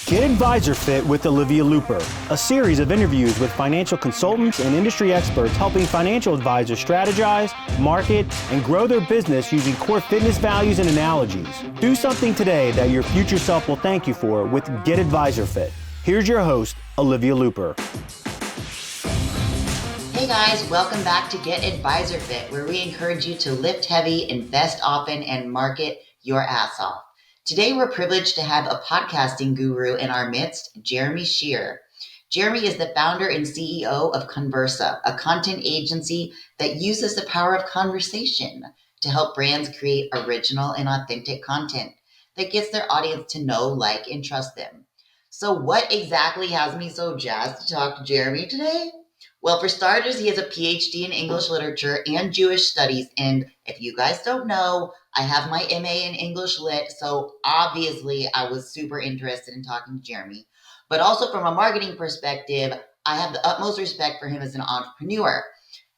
Get AdvisorFIT with Olivia Luper, a series of interviews with financial consultants and industry experts helping financial advisors strategize, market, and grow their business using core fitness values and analogies. Do something today that your future self will thank you for with Get AdvisorFIT. Here's your host, Olivia Luper. Hey guys, welcome back to Get AdvisorFIT, where we encourage you to lift heavy, invest often, and market your ass off. Today, we're privileged to have a podcasting guru in our midst, Jeremy Shere. Jeremy is the founder and CEO of Conversa, a content agency that uses the power of conversation to help brands create original and authentic content that gets their audience to know, like, and trust them. So what exactly has me so jazzed to talk to Jeremy today? Well, for starters, he has a PhD in English literature and Jewish studies. And if you guys don't know, I have my MA in English Lit. So obviously, I was super interested in talking to Jeremy. But also from a marketing perspective, I have the utmost respect for him as an entrepreneur.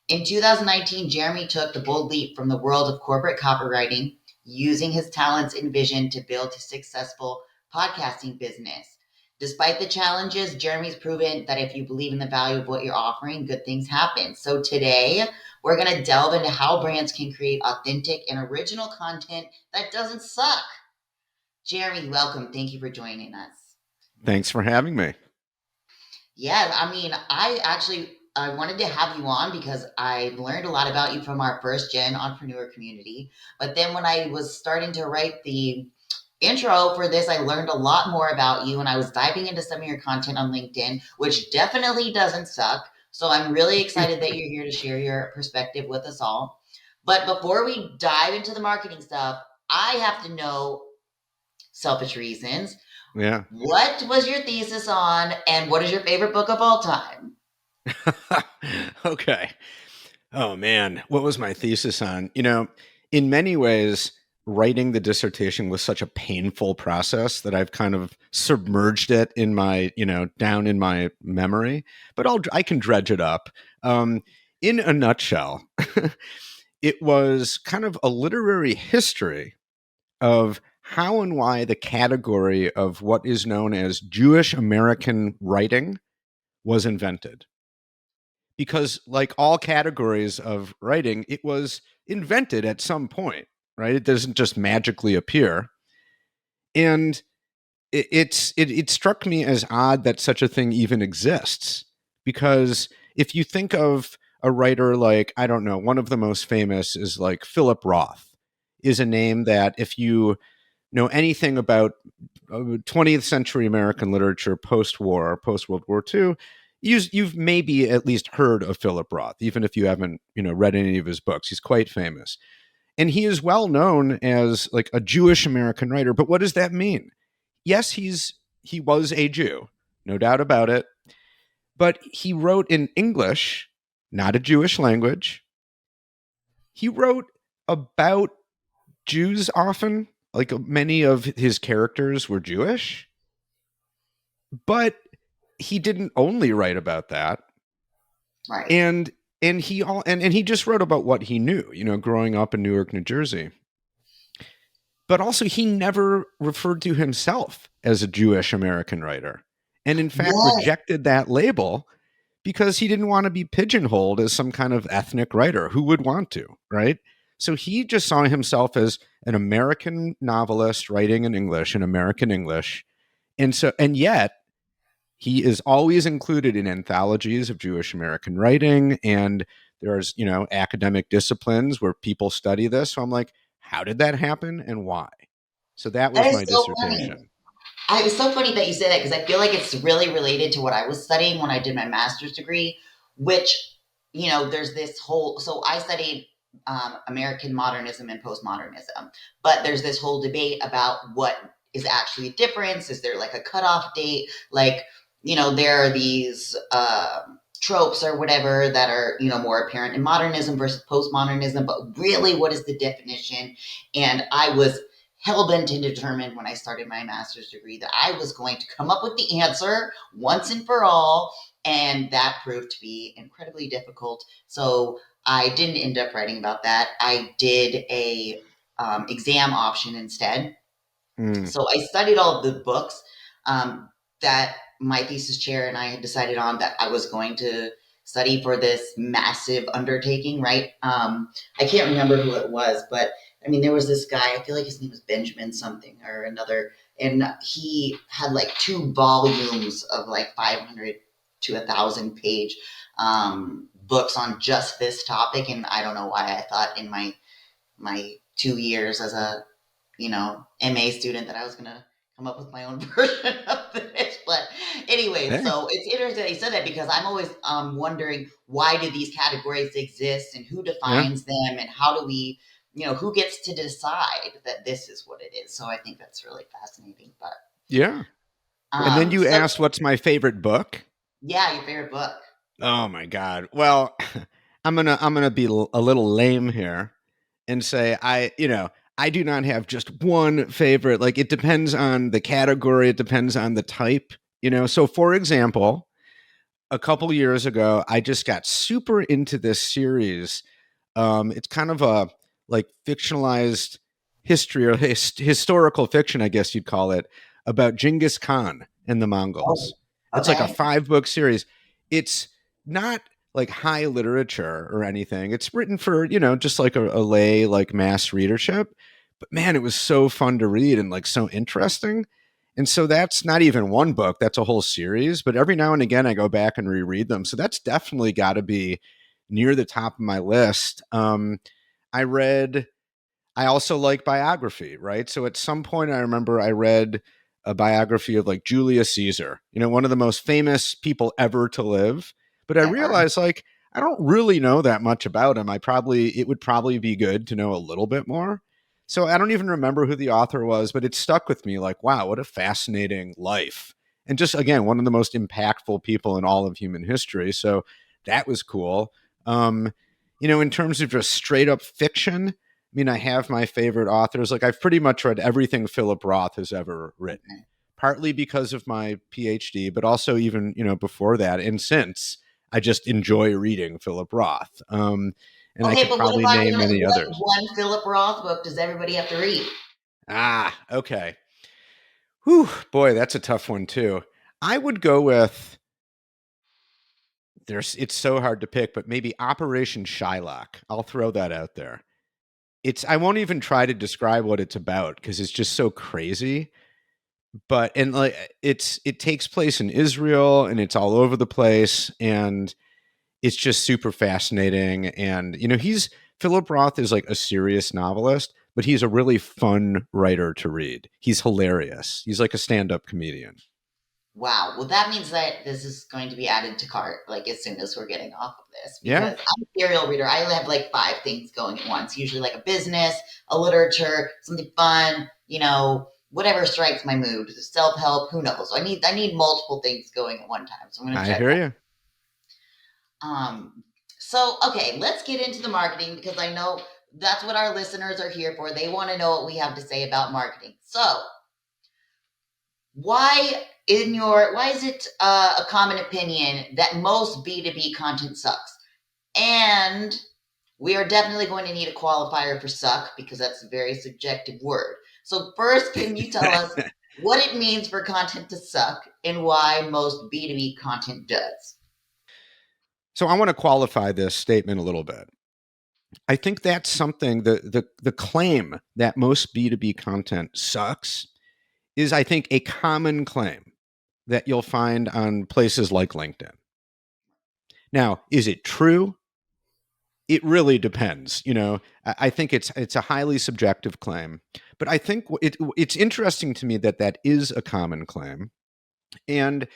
In 2019, Jeremy took the bold leap from the world of corporate copywriting, using his talents and vision to build his successful podcasting business. Despite the challenges, Jeremy's proven that if you believe in the value of what you're offering, good things happen. So today, we're going to delve into how brands can create authentic and original content that doesn't suck. Jeremy, welcome. Thank you for joining us. Thanks for having me. Yeah, I wanted to have you on because I learned a lot about you from our first gen entrepreneur community. But then when I was starting to write the intro for this, I learned a lot more about you, and I was diving into some of your content on LinkedIn, which definitely doesn't suck. So I'm really excited that you're here to share your perspective with us all. But before we dive into the marketing stuff, I have to know, selfish reasons. Yeah. What was your thesis on, and what is your favorite book of all time? Okay. Oh man, what was my thesis on? In many ways, writing the dissertation was such a painful process that I've kind of submerged it in my, down in my memory, but I can dredge it up. In a nutshell, it was kind of a literary history of how and why the category of what is known as Jewish American writing was invented. Because like all categories of writing, it was invented at some point, right? It doesn't just magically appear. And it struck me as odd that such a thing even exists. Because if you think of a writer like, I don't know, one of the most famous is like Philip Roth, is a name that if you know anything about 20th century American literature, post-war, post-World War II, you've maybe at least heard of Philip Roth, even if you haven't, read any of his books. He's quite famous. And he is well known as like a Jewish American writer. But what does that mean? Yes, he was a Jew, no doubt about it. But he wrote in English, not a Jewish language. He wrote about Jews often, like many of his characters were Jewish. But he didn't only write about that. Right. And he just wrote about what he knew, growing up in Newark, New Jersey. But also he never referred to himself as a Jewish American writer. And in fact, rejected that label because he didn't want to be pigeonholed as some kind of ethnic writer. Who would want to, right? So he just saw himself as an American novelist writing in English, in American English. And yet he is always included in anthologies of Jewish American writing. And there's, academic disciplines where people study this. So I'm like, how did that happen and why? So that was my dissertation. It was so funny that you say that because I feel like it's really related to what I was studying when I did my master's degree, which, there's this whole, so I studied American modernism and postmodernism, but there's this whole debate about what is actually a difference. Is there like a cutoff date? Like, there are these tropes or whatever that are, more apparent in modernism versus postmodernism, but really what is the definition? And I was hell-bent and determined when I started my master's degree that I was going to come up with the answer once and for all, and that proved to be incredibly difficult. So I didn't end up writing about that. I did a exam option instead. So I studied all of the books, that my thesis chair and I had decided on that I was going to study for this massive undertaking, right? I can't remember who it was, but I mean, there was this guy, I feel like his name was Benjamin something or another, and he had like 2 volumes of like 500 to 1,000 page books on just this topic. And I don't know why I thought in my 2 years as a MA student that I was gonna come up with my own version of this. But anyway, Hey, so it's interesting that you said that because I'm always wondering why do these categories exist and who yeah, defines them and how do we, who gets to decide that this is what it is. So I think that's really fascinating. But yeah. And then you so asked, what's my favorite book? yeah, your favorite book. Oh my God. Well, I'm gonna be a little lame here and say I do not have just one favorite. Like it depends on the category, it depends on the type. So for example, a couple years ago, I just got super into this series. It's kind of a like fictionalized history or historical fiction, I guess you'd call it, about Genghis Khan and the Oh, Mongols. It's like a okay. 5 book series. It's not like high literature or anything. It's written for, just like a lay, like mass readership. But man, it was so fun to read and like so interesting. And so that's not even one book, that's a whole series. But every now and again, I go back and reread them. So that's definitely got to be near the top of my list. I read, I also like biography, right? So at some point, I remember I read a biography of like Julius Caesar, one of the most famous people ever to live. But I Ever. realized like, I don't really know that much about him. It would probably be good to know a little bit more. So I don't even remember who the author was, but it stuck with me like, wow, what a fascinating life. And just again, one of the most impactful people in all of human history. So that was cool. Um, in terms of just straight up fiction, I mean, I have my favorite authors. Like, I've pretty much read everything Philip Roth has ever written, partly because of my PhD, but also even, before that and since. I just enjoy reading Philip Roth. And I Okay, could but what probably about name many what others. one Philip Roth book does everybody have to read? Ah, okay. Whew, boy, that's a tough one, too. I would go with it's so hard to pick, but maybe Operation Shylock. I'll throw that out there. I won't even try to describe what it's about because it's just so crazy. But and like it takes place in Israel and it's all over the place and it's just super fascinating. And he's Philip Roth is like a serious novelist, but he's a really fun writer to read. He's hilarious. He's like a stand-up comedian. Wow. Well, that means that this is going to be added to cart like as soon as we're getting off of this Yeah, because I'm a serial reader. I have like 5 things going at once, usually like a business, a literature, something fun, whatever strikes my mood, self help, who knows? I need multiple things going at one time. So I'm going to I check hear that. you. Um, so, okay, let's get into the marketing because I know that's what our listeners are here for. They want to know what we have to say about marketing. So, why is it a common opinion that most B2B content sucks? And we are definitely going to need a qualifier for suck because that's a very subjective word. So first, can you tell us what it means for content to suck and why most B2B content does? So I want to qualify this statement a little bit. I think that's something the claim that most B2B content sucks is I think a common claim that you'll find on places like LinkedIn. Now, is it true? It really depends. I think it's a highly subjective claim, but I think it's interesting to me that that is a common claim, and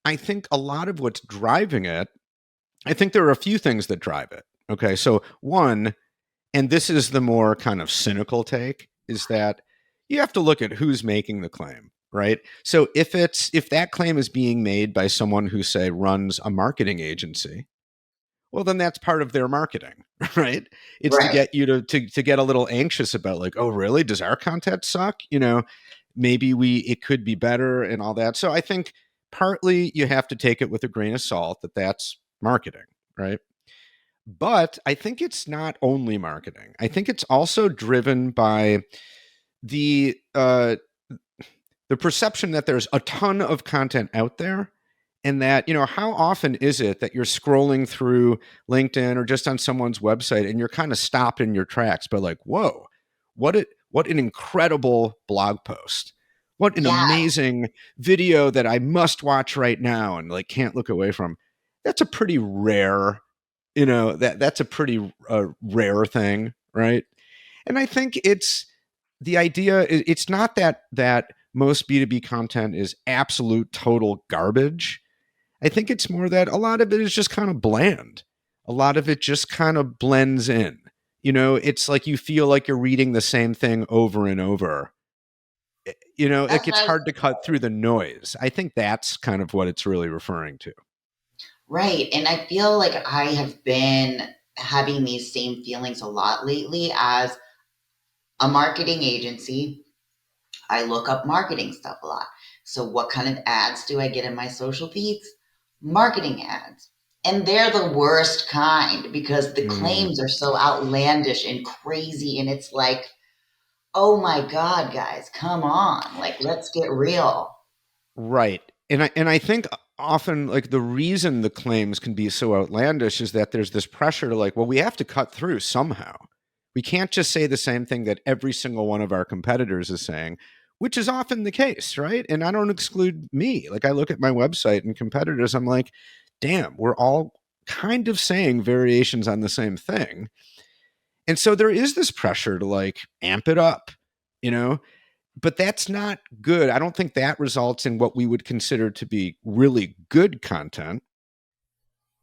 I think a lot of what's driving it. I think there are a few things that drive it. Okay, so one, and this is the more kind of cynical take, is that you have to look at who's making the claim, right? So if that claim is being made by someone who say runs a marketing agency, well then that's part of their marketing, right? It's to Right. get you to get a little anxious about like, oh really, does our content suck? Maybe it could be better and all that. So I think partly you have to take it with a grain of salt that that's marketing, right? But I think it's not only marketing. I think it's also driven by the uh, the perception that there's a ton of content out there, and that, how often is it that you're scrolling through LinkedIn or just on someone's website and you're kind of stopped in your tracks by like, whoa, what an incredible blog post. What an Yeah, amazing video that I must watch right now and like can't look away from. That's a pretty rare, that's a pretty rare thing, right? And I think it's the idea. It's not that most B2B content is absolute total garbage. I think it's more that a lot of it is just kind of bland. A lot of it just kind of blends in. It's like you feel like you're reading the same thing over and over. It that's what gets I was hard to cut through the noise. I think that's kind of what it's really referring to. right. And I feel like I have been having these same feelings a lot lately as a marketing agency. I look up marketing stuff a lot. So, what kind of ads do I get in my social feeds? Marketing ads. And they're the worst kind because the Mm, claims are so outlandish and crazy. And it's like, oh my God, guys, come on. Like, let's get real. right. And I think often like the reason the claims can be so outlandish is that there's this pressure to like, well, we have to cut through somehow. We can't just say the same thing that every single one of our competitors is saying, which is often the case, right? And I don't exclude me. Like I look at my website and competitors, I'm like, damn, we're all kind of saying variations on the same thing. And so there is this pressure to like amp it up, you know? But that's not good. I don't think that results in what we would consider to be really good content,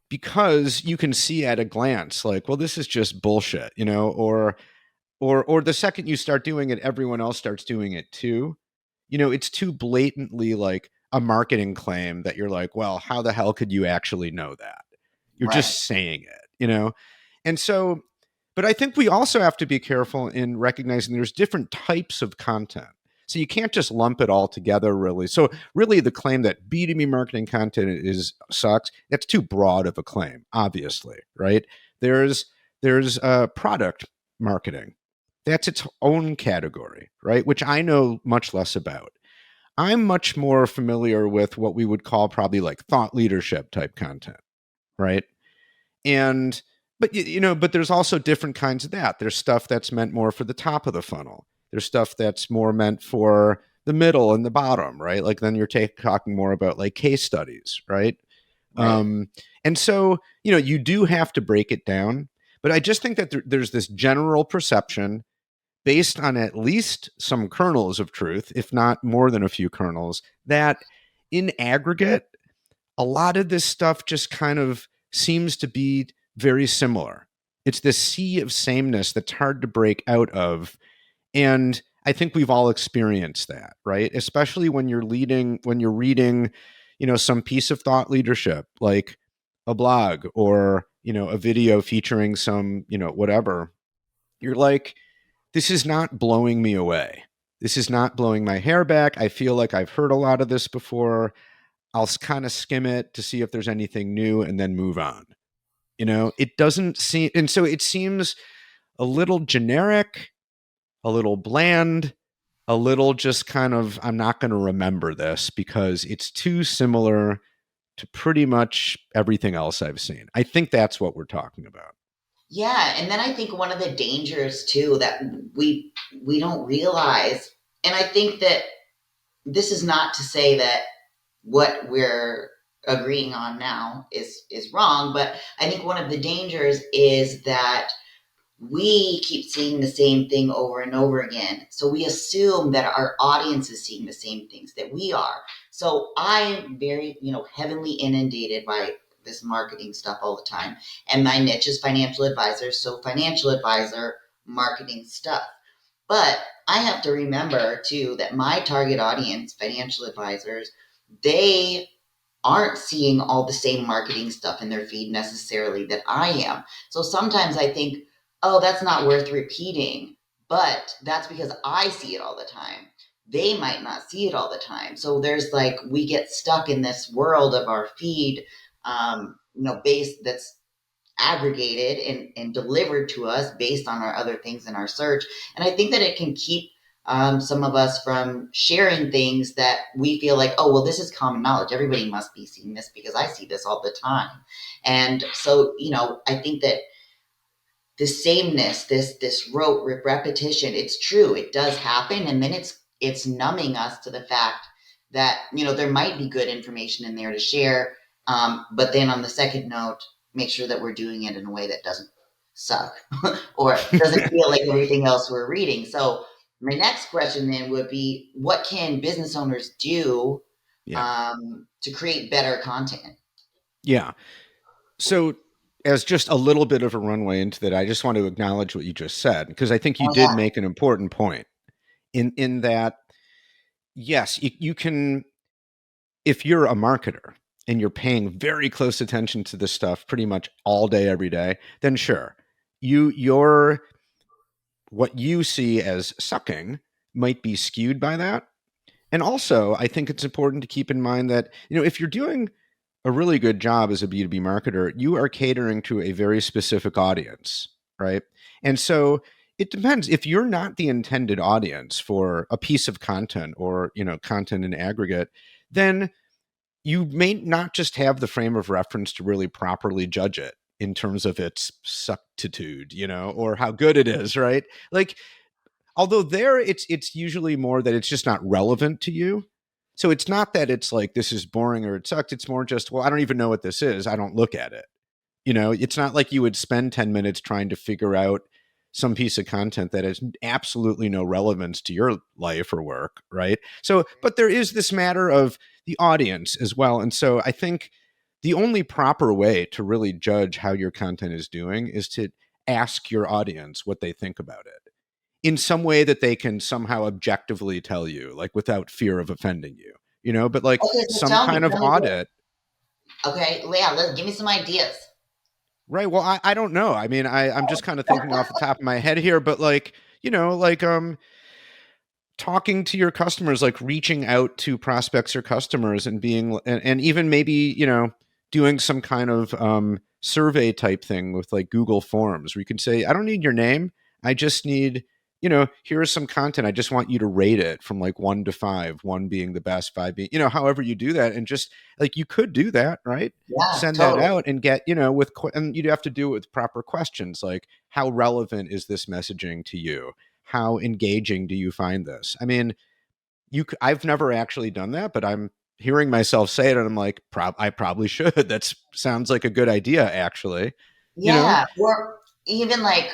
because you can see at a glance like, well, this is just bullshit, or the second you start doing it, everyone else starts doing it too. It's too blatantly like a marketing claim that you're like, well, how the hell could you actually know that? You're Right. just saying it. And so, but I think we also have to be careful in recognizing there's different types of content. So you can't just lump it all together, really. So really, the claim that B2B marketing content is sucks, that's too broad of a claim, obviously, right? There's product marketing. That's its own category, right? Which I know much less about. I'm much more familiar with what we would call probably like thought leadership type content, right? And but there's also different kinds of that. There's stuff that's meant more for the top of the funnel. There's stuff that's more meant for the middle and the bottom, right? Like then you're talking more about like case studies, right? Right. Um, and so you do have to break it down. But I just think that there's this general perception based on at least some kernels of truth, if not more than a few kernels, that in aggregate, a lot of this stuff just kind of seems to be very similar. It's this sea of sameness that's hard to break out of. And I think we've all experienced that, right? Especially when you're reading, some piece of thought leadership, like a blog or, a video featuring some, whatever. You're like, this is not blowing me away. This is not blowing my hair back. I feel like I've heard a lot of this before. I'll kind of skim it to see if there's anything new and then move on. It doesn't seem, and so it seems a little generic, a little bland, a little just kind of, I'm not going to remember this because it's too similar to pretty much everything else I've seen. I think that's what we're talking about. Yeah. And then I think one of the dangers too that we don't realize, and I think that this is not to say that what we're agreeing on now is wrong, but I think one of the dangers is that we keep seeing the same thing over and over again. So we assume that our audience is seeing the same things that we are. So I'm very, heavily inundated by this marketing stuff all the time. And my niche is financial advisors. So financial advisor marketing stuff. But I have to remember too that my target audience, financial advisors, they aren't seeing all the same marketing stuff in their feed necessarily that I am. So sometimes I think, oh, that's not worth repeating, but that's because I see it all the time. They might not see it all the time. So there's like, we get stuck in this world of our feed, base that's aggregated and delivered to us based on our other things in our search. And I think that it can keep some of us from sharing things that we feel like, oh, well, this is common knowledge. Everybody must be seeing this because I see this all the time. And so, I think that the sameness, this rote repetition, it's true. It does happen. And then it's numbing us to the fact that, there might be good information in there to share. But then on the second note, make sure that we're doing it in a way that doesn't suck or doesn't feel like everything else we're reading. So my next question then would be, what can business owners do Yeah. to create better content? Yeah. So as just a little bit of a runway into that, I just want to acknowledge what you just said, because I think you Oh, did yeah. make an important point in that, yes, you can, if you're a marketer and you're paying very close attention to this stuff pretty much all day, every day, then sure, your what you see as sucking might be skewed by that. And also, I think it's important to keep in mind that, if you're doing a really good job as a B2B marketer, you are catering to a very specific audience, right? And so it depends. If you're not the intended audience for a piece of content or, content in aggregate, then you may not just have the frame of reference to really properly judge it in terms of its suctitude, or how good it is, right? Like, although there it's usually more that it's just not relevant to you. So it's not that it's like this is boring or it sucked. It's more just, well, I don't even know what this is. I don't look at it. It's not like you would spend 10 minutes trying to figure out some piece of content that has absolutely no relevance to your life or work, right? So, but there is this matter of the audience as well. And so I think the only proper way to really judge how your content is doing is to ask your audience what they think about it in some way that they can somehow objectively tell you, like without fear of offending you, but like Okay, so some kind of tell me what. audit. Okay, yeah, give me some ideas. Right. Well, I don't know. I mean, I'm just kind of thinking off the top of my head here, but like, talking to your customers, like reaching out to prospects or customers and being, and even maybe, doing some kind of survey type thing with like Google Forms where you can say, I don't need your name. I just need, here's some content. I just want you to rate it from like 1 to 5, 1 being the best, 5 being, however you do that. And just like, you could do that, right? Yeah, Send that totally. out and get, and you'd have to do it with proper questions like, how relevant is this messaging to you? How engaging do you find this? I mean, I've never actually done that, but I'm hearing myself say it and I'm like, I probably should. That sounds like a good idea, actually. You know? Yeah, or even like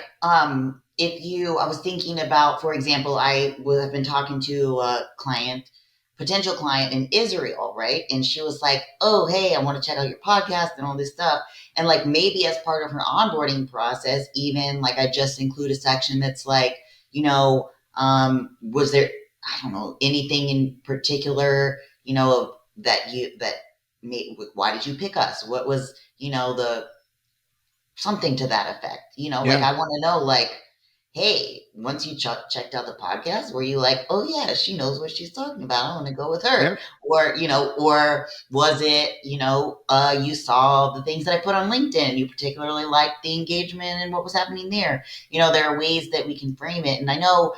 if I was thinking about, for example, I would have been talking to a potential client in Israel, right? And she was like, "Oh, hey, I want to check out your podcast and all this stuff." And like maybe as part of her onboarding process, even like I just include a section that's like, was there, I don't know, anything in particular, that made, why did you pick us? What was, the something to that effect. Like Yeah. I want to know, like, hey, once you checked out the podcast, were you like, oh yeah, she knows what she's talking about, I want to go with her? Yeah. Or was it, you saw the things that I put on LinkedIn, you particularly liked the engagement and what was happening there? There are ways that we can frame it. And I know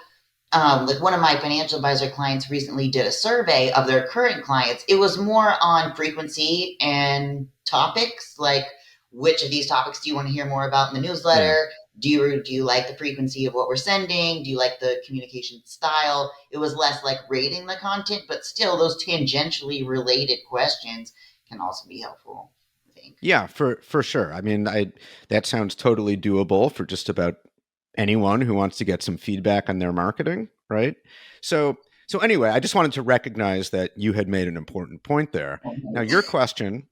like one of my financial advisor clients recently did a survey of their current clients. It was more on frequency and topics, like which of these topics do you want to hear more about in the Yeah. newsletter? Do you like the frequency of what we're sending? Do you like the communication style? It was less like rating the content, but still those tangentially related questions can also be helpful, I think. Yeah, for sure. I mean, that sounds totally doable for just about anyone who wants to get some feedback on their marketing, right? So anyway, I just wanted to recognize that you had made an important point there. Now, your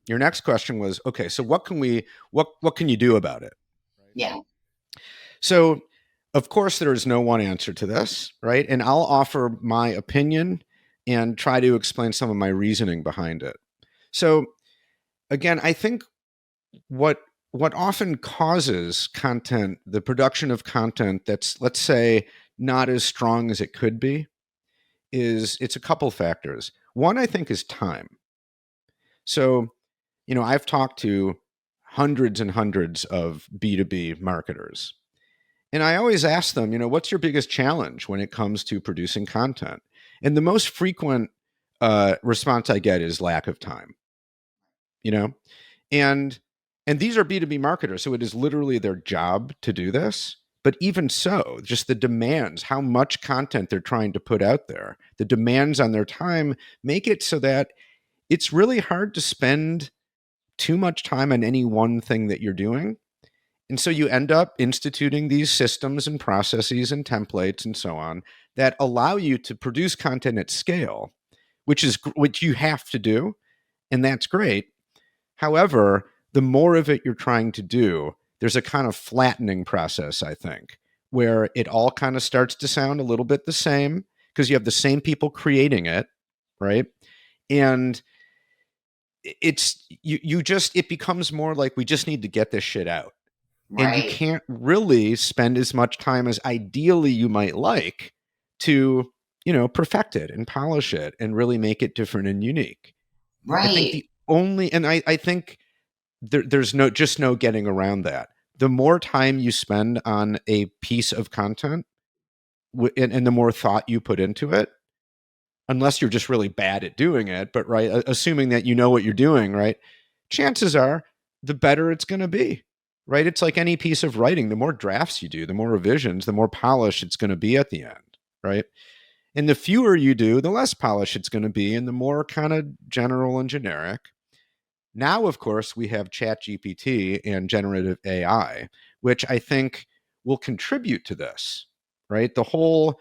next question was, okay, so what can you do about it? Yeah. So, of course, there is no one answer to this, right? And I'll offer my opinion and try to explain some of my reasoning behind it. So, again, I think what often causes the production of content that's, let's say, not as strong as it could be, it's a couple factors. One, I think, is time. So, I've talked to hundreds and hundreds of B2B marketers. And I always ask them, what's your biggest challenge when it comes to producing content? And the most frequent response I get is lack of time, you know? And these are B2B marketers, so it is literally their job to do this. But even so, just the demands, how much content they're trying to put out there, the demands on their time make it so that it's really hard to spend too much time on any one thing that you're doing. And so you end up instituting these systems and processes and templates and so on that allow you to produce content at scale, which you have to do, and that's great. However, the more of it you're trying to do, there's a kind of flattening process, I think, where it all kind of starts to sound a little bit the same because you have the same people creating it, right? And it becomes more like we just need to get this shit out. And you Right. can't really spend as much time as ideally you might like to, perfect it and polish it and really make it different and unique. I think Right. I think there's no getting around that. The more time you spend on a piece of content and the more thought you put into it, unless you're just really bad at doing it, but right, assuming that you know what you're doing, right, chances are the better it's going to be, right? It's like any piece of writing. The more drafts you do, the more revisions, the more polished it's going to be at the end, right? And the fewer you do, the less polished it's going to be, and the more kind of general and generic. Now, of course, we have ChatGPT and generative AI, which I think will contribute to this, right? The whole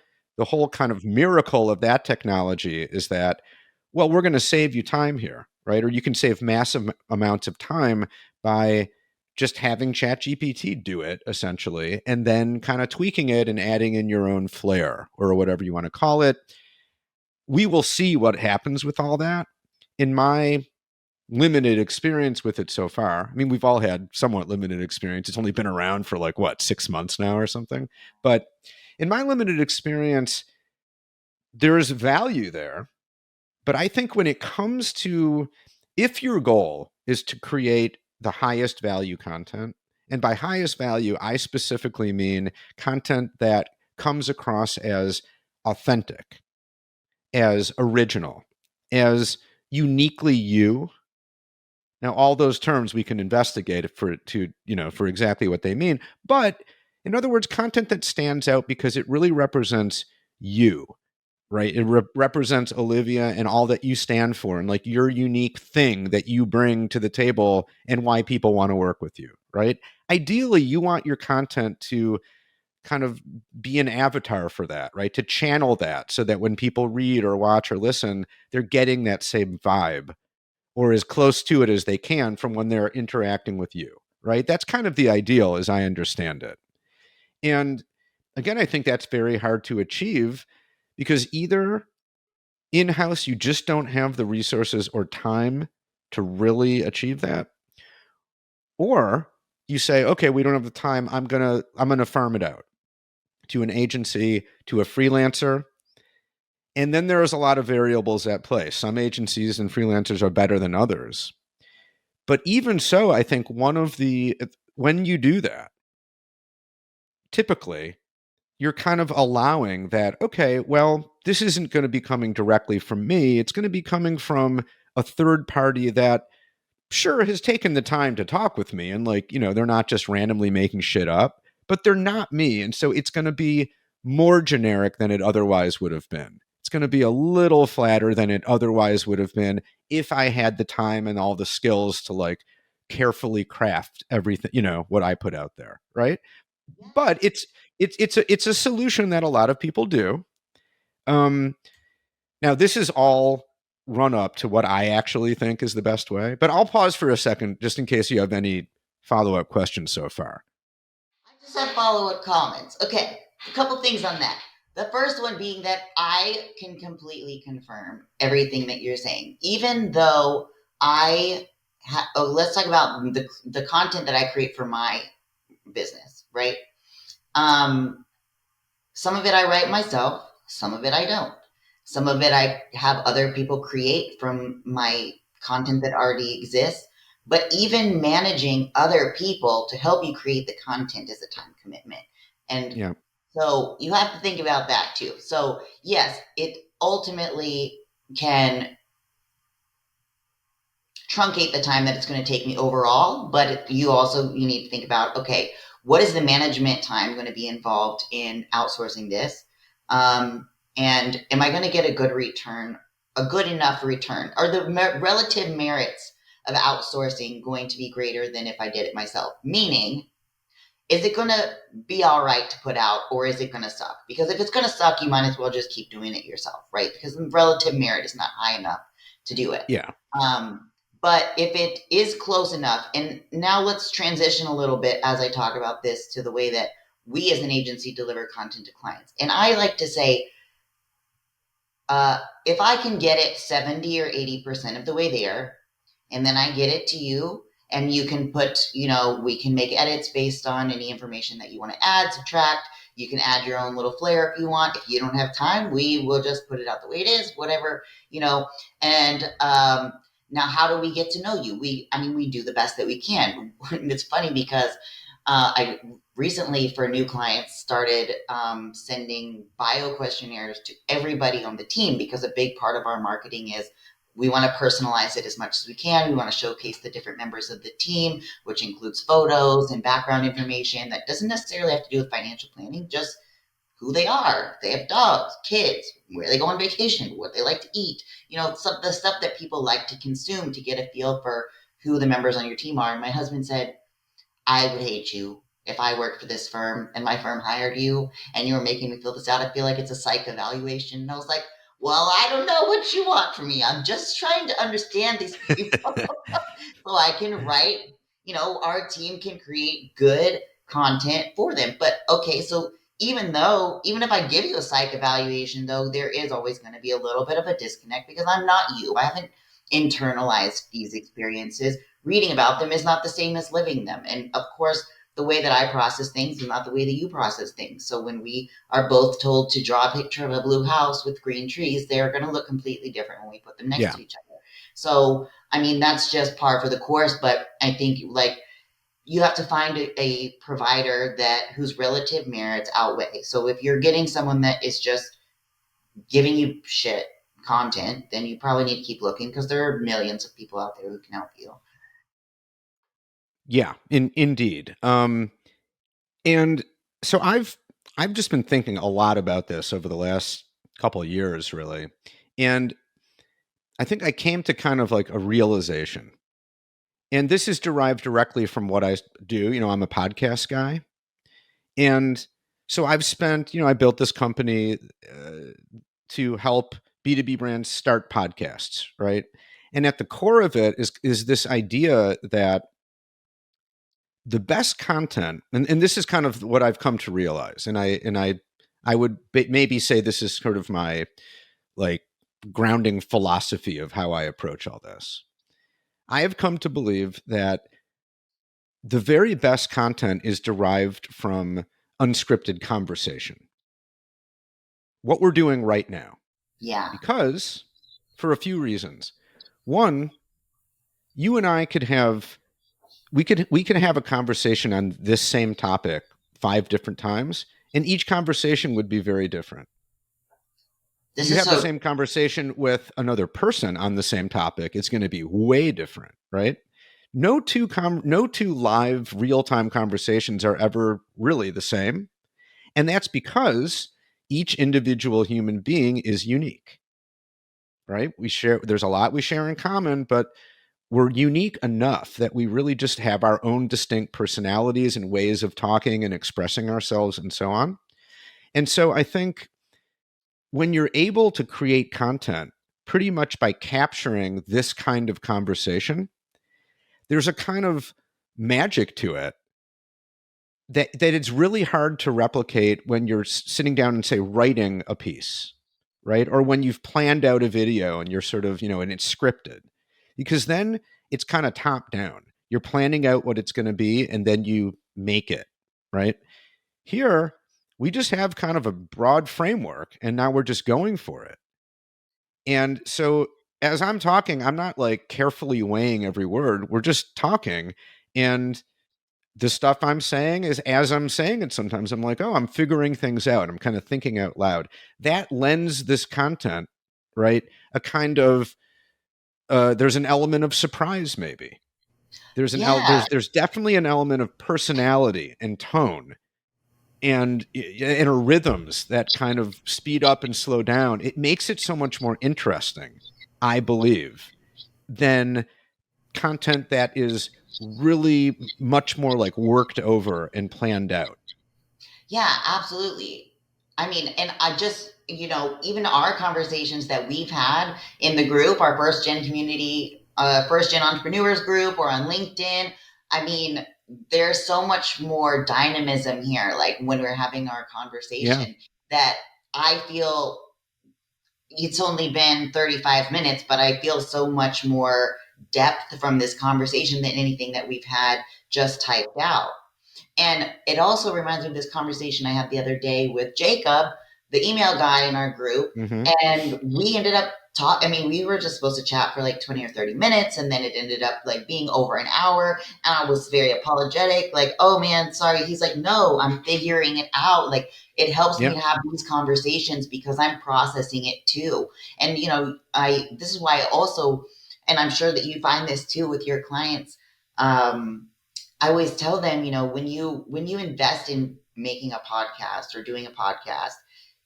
kind of miracle of that technology is that, well, we're going to save you time here, right? Or you can save massive amounts of time by just having ChatGPT do it, essentially, and then kind of tweaking it and adding in your own flair or whatever you want to call it. We will see what happens with all that. In my limited experience with it so far. I mean, we've all had somewhat limited experience. It's only been around for 6 months now or something. But in my limited experience, there's value there. But I think when it comes to if your goal is to create the highest value content, and by highest value, I specifically mean content that comes across as authentic, as original, as uniquely you. Now, all those terms we can investigate for exactly what they mean. But in other words, content that stands out because it really represents you, right? It represents Olivia and all that you stand for and your unique thing that you bring to the table and why people want to work with you, right? Ideally, you want your content to kind of be an avatar for that, right? To channel that so that when people read or watch or listen, they're getting that same vibe or as close to it as they can from when they're interacting with you, right? That's kind of the ideal as I understand it. And again, I think that's very hard to achieve because either in-house you just don't have the resources or time to really achieve that, or you say, okay, we don't have the time, I'm going to farm it out to an agency, to a freelancer. And then there is a lot of variables at play. Some agencies and freelancers are better than others. But even so, I think when you do that, typically you're kind of allowing that, okay, well, this isn't going to be coming directly from me. It's going to be coming from a third party that sure has taken the time to talk with me. And they're not just randomly making shit up, but they're not me. And so it's going to be more generic than it otherwise would have been. It's going to be a little flatter than it otherwise would have been if I had the time and all the skills to carefully craft everything, what I put out there, right? But it's a solution that a lot of people do. Now this is all run up to what I actually think is the best way, but I'll pause for a second just in case you have any follow-up questions so far. I just have follow-up comments. Okay, a couple things on that. The first one being that I can completely confirm everything that you're saying, even though let's talk about the content that I create for my business, right? Some of it I write myself, some of it I don't. Some of it I have other people create from my content that already exists. But even managing other people to help you create the content is a time commitment. And Yeah. so you have to think about that too. So yes, it ultimately can truncate the time that it's going to take me overall, but you need to think about, okay, what is the management time going to be involved in outsourcing this? And am I going to get a good return, a good enough return? Are the relative merits of outsourcing going to be greater than if I did it myself? Meaning, is it going to be all right to put out, or is it going to suck? Because if it's going to suck, you might as well just keep doing it yourself, right? Because the relative merit is not high enough to do it. Yeah. But if it is close enough, and now let's transition a little bit as I talk about this to the way that we as an agency deliver content to clients. And I like to say, if I can get it 70 or 80% of the way there, and then I get it to you, and you can put, we can make edits based on any information that you want to add, subtract. You can add your own little flair if you want. If you don't have time, we will just put it out the way it is, whatever, and now how do we get to know you? We do the best that we can. And it's funny because I recently, for new clients, started sending bio questionnaires to everybody on the team, because a big part of our marketing is we want to personalize it as much as we can. We want to showcase the different members of the team, which includes photos and background information that doesn't necessarily have to do with financial planning, just who they are. They have dogs, kids, where they go on vacation, what they like to eat, the stuff that people like to consume to get a feel for who the members on your team are. And my husband said, I would hate you if I worked for this firm and my firm hired you and you were making me fill this out. I feel like it's a psych evaluation. And I was like, well, I don't know what you want from me. I'm just trying to understand these people so I can write, our team can create good content for them. But okay, so even if I give you a psych evaluation, though, there is always going to be a little bit of a disconnect because I'm not you. I haven't internalized these experiences. Reading about them is not the same as living them. And of course, the way that I process things is not the way that you process things. So when we are both told to draw a picture of a blue house with green trees, they're going to look completely different when we put them next to each other. So, that's just par for the course. But I think you have to find a provider whose relative merits outweigh. So if you're getting someone that is just giving you shit content, then you probably need to keep looking, because there are millions of people out there who can help you. Yeah, indeed. And so I've just been thinking a lot about this over the last couple of years, really. And I think I came to kind of like a realization. And this is derived directly from what I do. I'm a podcast guy. And so I've spent, I built this company to help B2B brands start podcasts, right? And at the core of it is this idea that the best content, and this is kind of what I've come to realize, and I would maybe say this is sort of my like grounding philosophy of how I approach all this. I have come to believe that the very best content is derived from unscripted conversation. What we're doing right now. Yeah. Because for a few reasons. One, you and I could have we could have a conversation on this same topic 5 different times, and each conversation would be very different. You have the same conversation with another person on the same topic, it's going to be way different, right? No two live real-time conversations are ever really the same, and that's because each individual human being is unique, right? There's a lot we share in common, but we're unique enough that we really just have our own distinct personalities and ways of talking and expressing ourselves and so on. And so I think when you're able to create content pretty much by capturing this kind of conversation, there's a kind of magic to it that it's really hard to replicate when you're sitting down and, say, writing a piece, right? Or when you've planned out a video and you're sort of, and it's scripted. Because then it's kind of top down. You're planning out what it's going to be, and then you make it, right? Here, we just have kind of a broad framework, and now we're just going for it. And so as I'm talking, I'm not like carefully weighing every word. We're just talking. And the stuff I'm saying is as I'm saying it. Sometimes I'm like, oh, I'm figuring things out. I'm kind of thinking out loud. That lends this content, right? A kind of, there's an element of surprise, maybe. Yeah. There's definitely an element of personality and tone and rhythms that kind of speed up and slow down. It makes it so much more interesting, I believe, than content that is really much more like worked over and planned out. Yeah, absolutely. I mean, and I just, even our conversations that we've had in the group, our first gen community, first gen entrepreneurs group, or on LinkedIn, I mean, there's so much more dynamism here. Like when we're having our Yeah. conversation, that I feel it's only been 35 minutes, but I feel so much more depth from this conversation than anything that we've had just typed out. And it also reminds me of this conversation I had the other day with Jacob, the email guy in our group. Mm-hmm. And we ended up talking. I mean, we were just supposed to chat for like 20 or 30 minutes. And then it ended up like being over an hour. And I was very apologetic, like, oh man, sorry. He's like, no, I'm figuring it out. Like, it helps me Yeah. to have these conversations because I'm processing it too. And, this is why I also, and I'm sure that you find this too with your clients. I always tell them, when you invest in making a podcast or doing a podcast,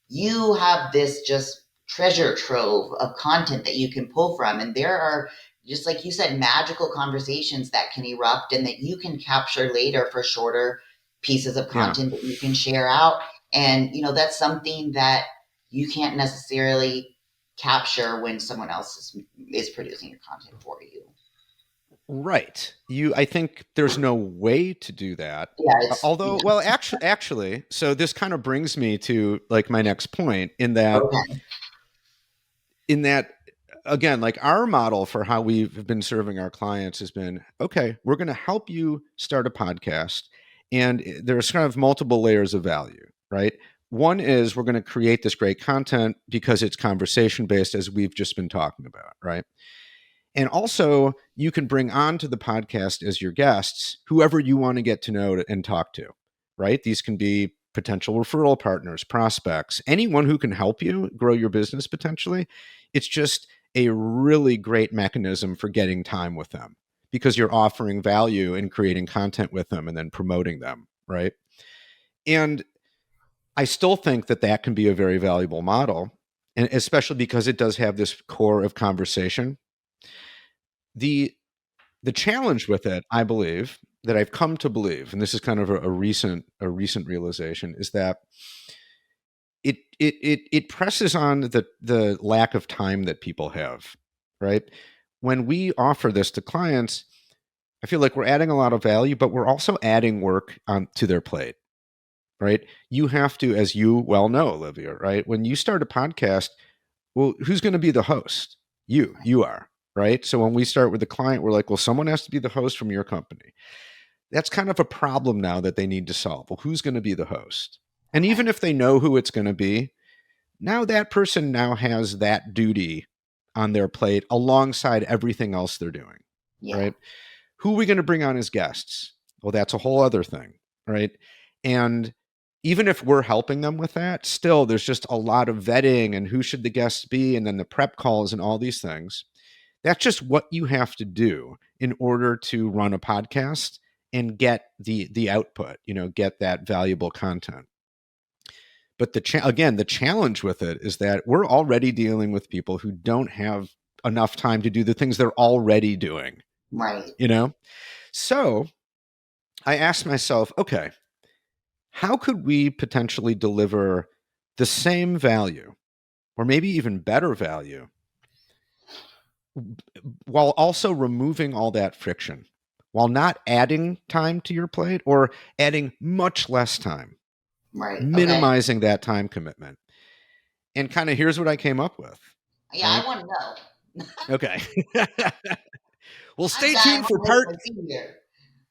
you have this just treasure trove of content that you can pull from. And there are, just like you said, magical conversations that can erupt and that you can capture later for shorter pieces of Yeah. content that you can share out. And, that's something that you can't necessarily capture when someone else is producing your content for you. Right. I think there's no way to do that. Yeah, Although, well, actually, so this kind of brings me to like my next point okay. in that, again, like our model for how we've been serving our clients has been, okay, we're going to help you start a podcast. And there's kind of multiple layers of value, right? One is we're going to create this great content because it's conversation based, as we've just been talking about, right? And also, you can bring on to the podcast as your guests whoever you want to get to know and talk to, right? These can be potential referral partners, prospects, anyone who can help you grow your business potentially. It's just a really great mechanism for getting time with them because you're offering value and creating content with them and then promoting them, right? And I still think that that can be a very valuable model, and especially because it does have this core of conversation. The challenge with it, I believe, that I've come to believe, and this is kind of a recent realization, is that it presses on the lack of time that people have, right? When we offer this to clients, I feel like we're adding a lot of value, but we're also adding work to their plate, right? You have to, as you well know, Olivia, right? When you start a podcast, well, who's going to be the host? You are, right? So when we start with the client, we're like, well, someone has to be the host from your company. That's kind of a problem now that they need to solve. Well, who's going to be the host? And even if they know who it's going to be, now that person now has that duty on their plate alongside everything else they're doing, Yeah. right? Who are we going to bring on as guests? Well, that's a whole other thing, right? And even if we're helping them with that, still there's just a lot of vetting and who should the guests be and then the prep calls and all these things. That's just what you have to do in order to run a podcast and get the output, get that valuable content. But the challenge with it is that we're already dealing with people who don't have enough time to do the things they're already doing. Right. So I asked myself, okay, how could we potentially deliver the same value or maybe even better value while also removing all that friction, while not adding time to your plate or adding much less time, Right. Okay. minimizing that time commitment? And kind of here's what I came up with. Yeah, Right? I want to know. Okay. Well, I'm dying to listen and see here.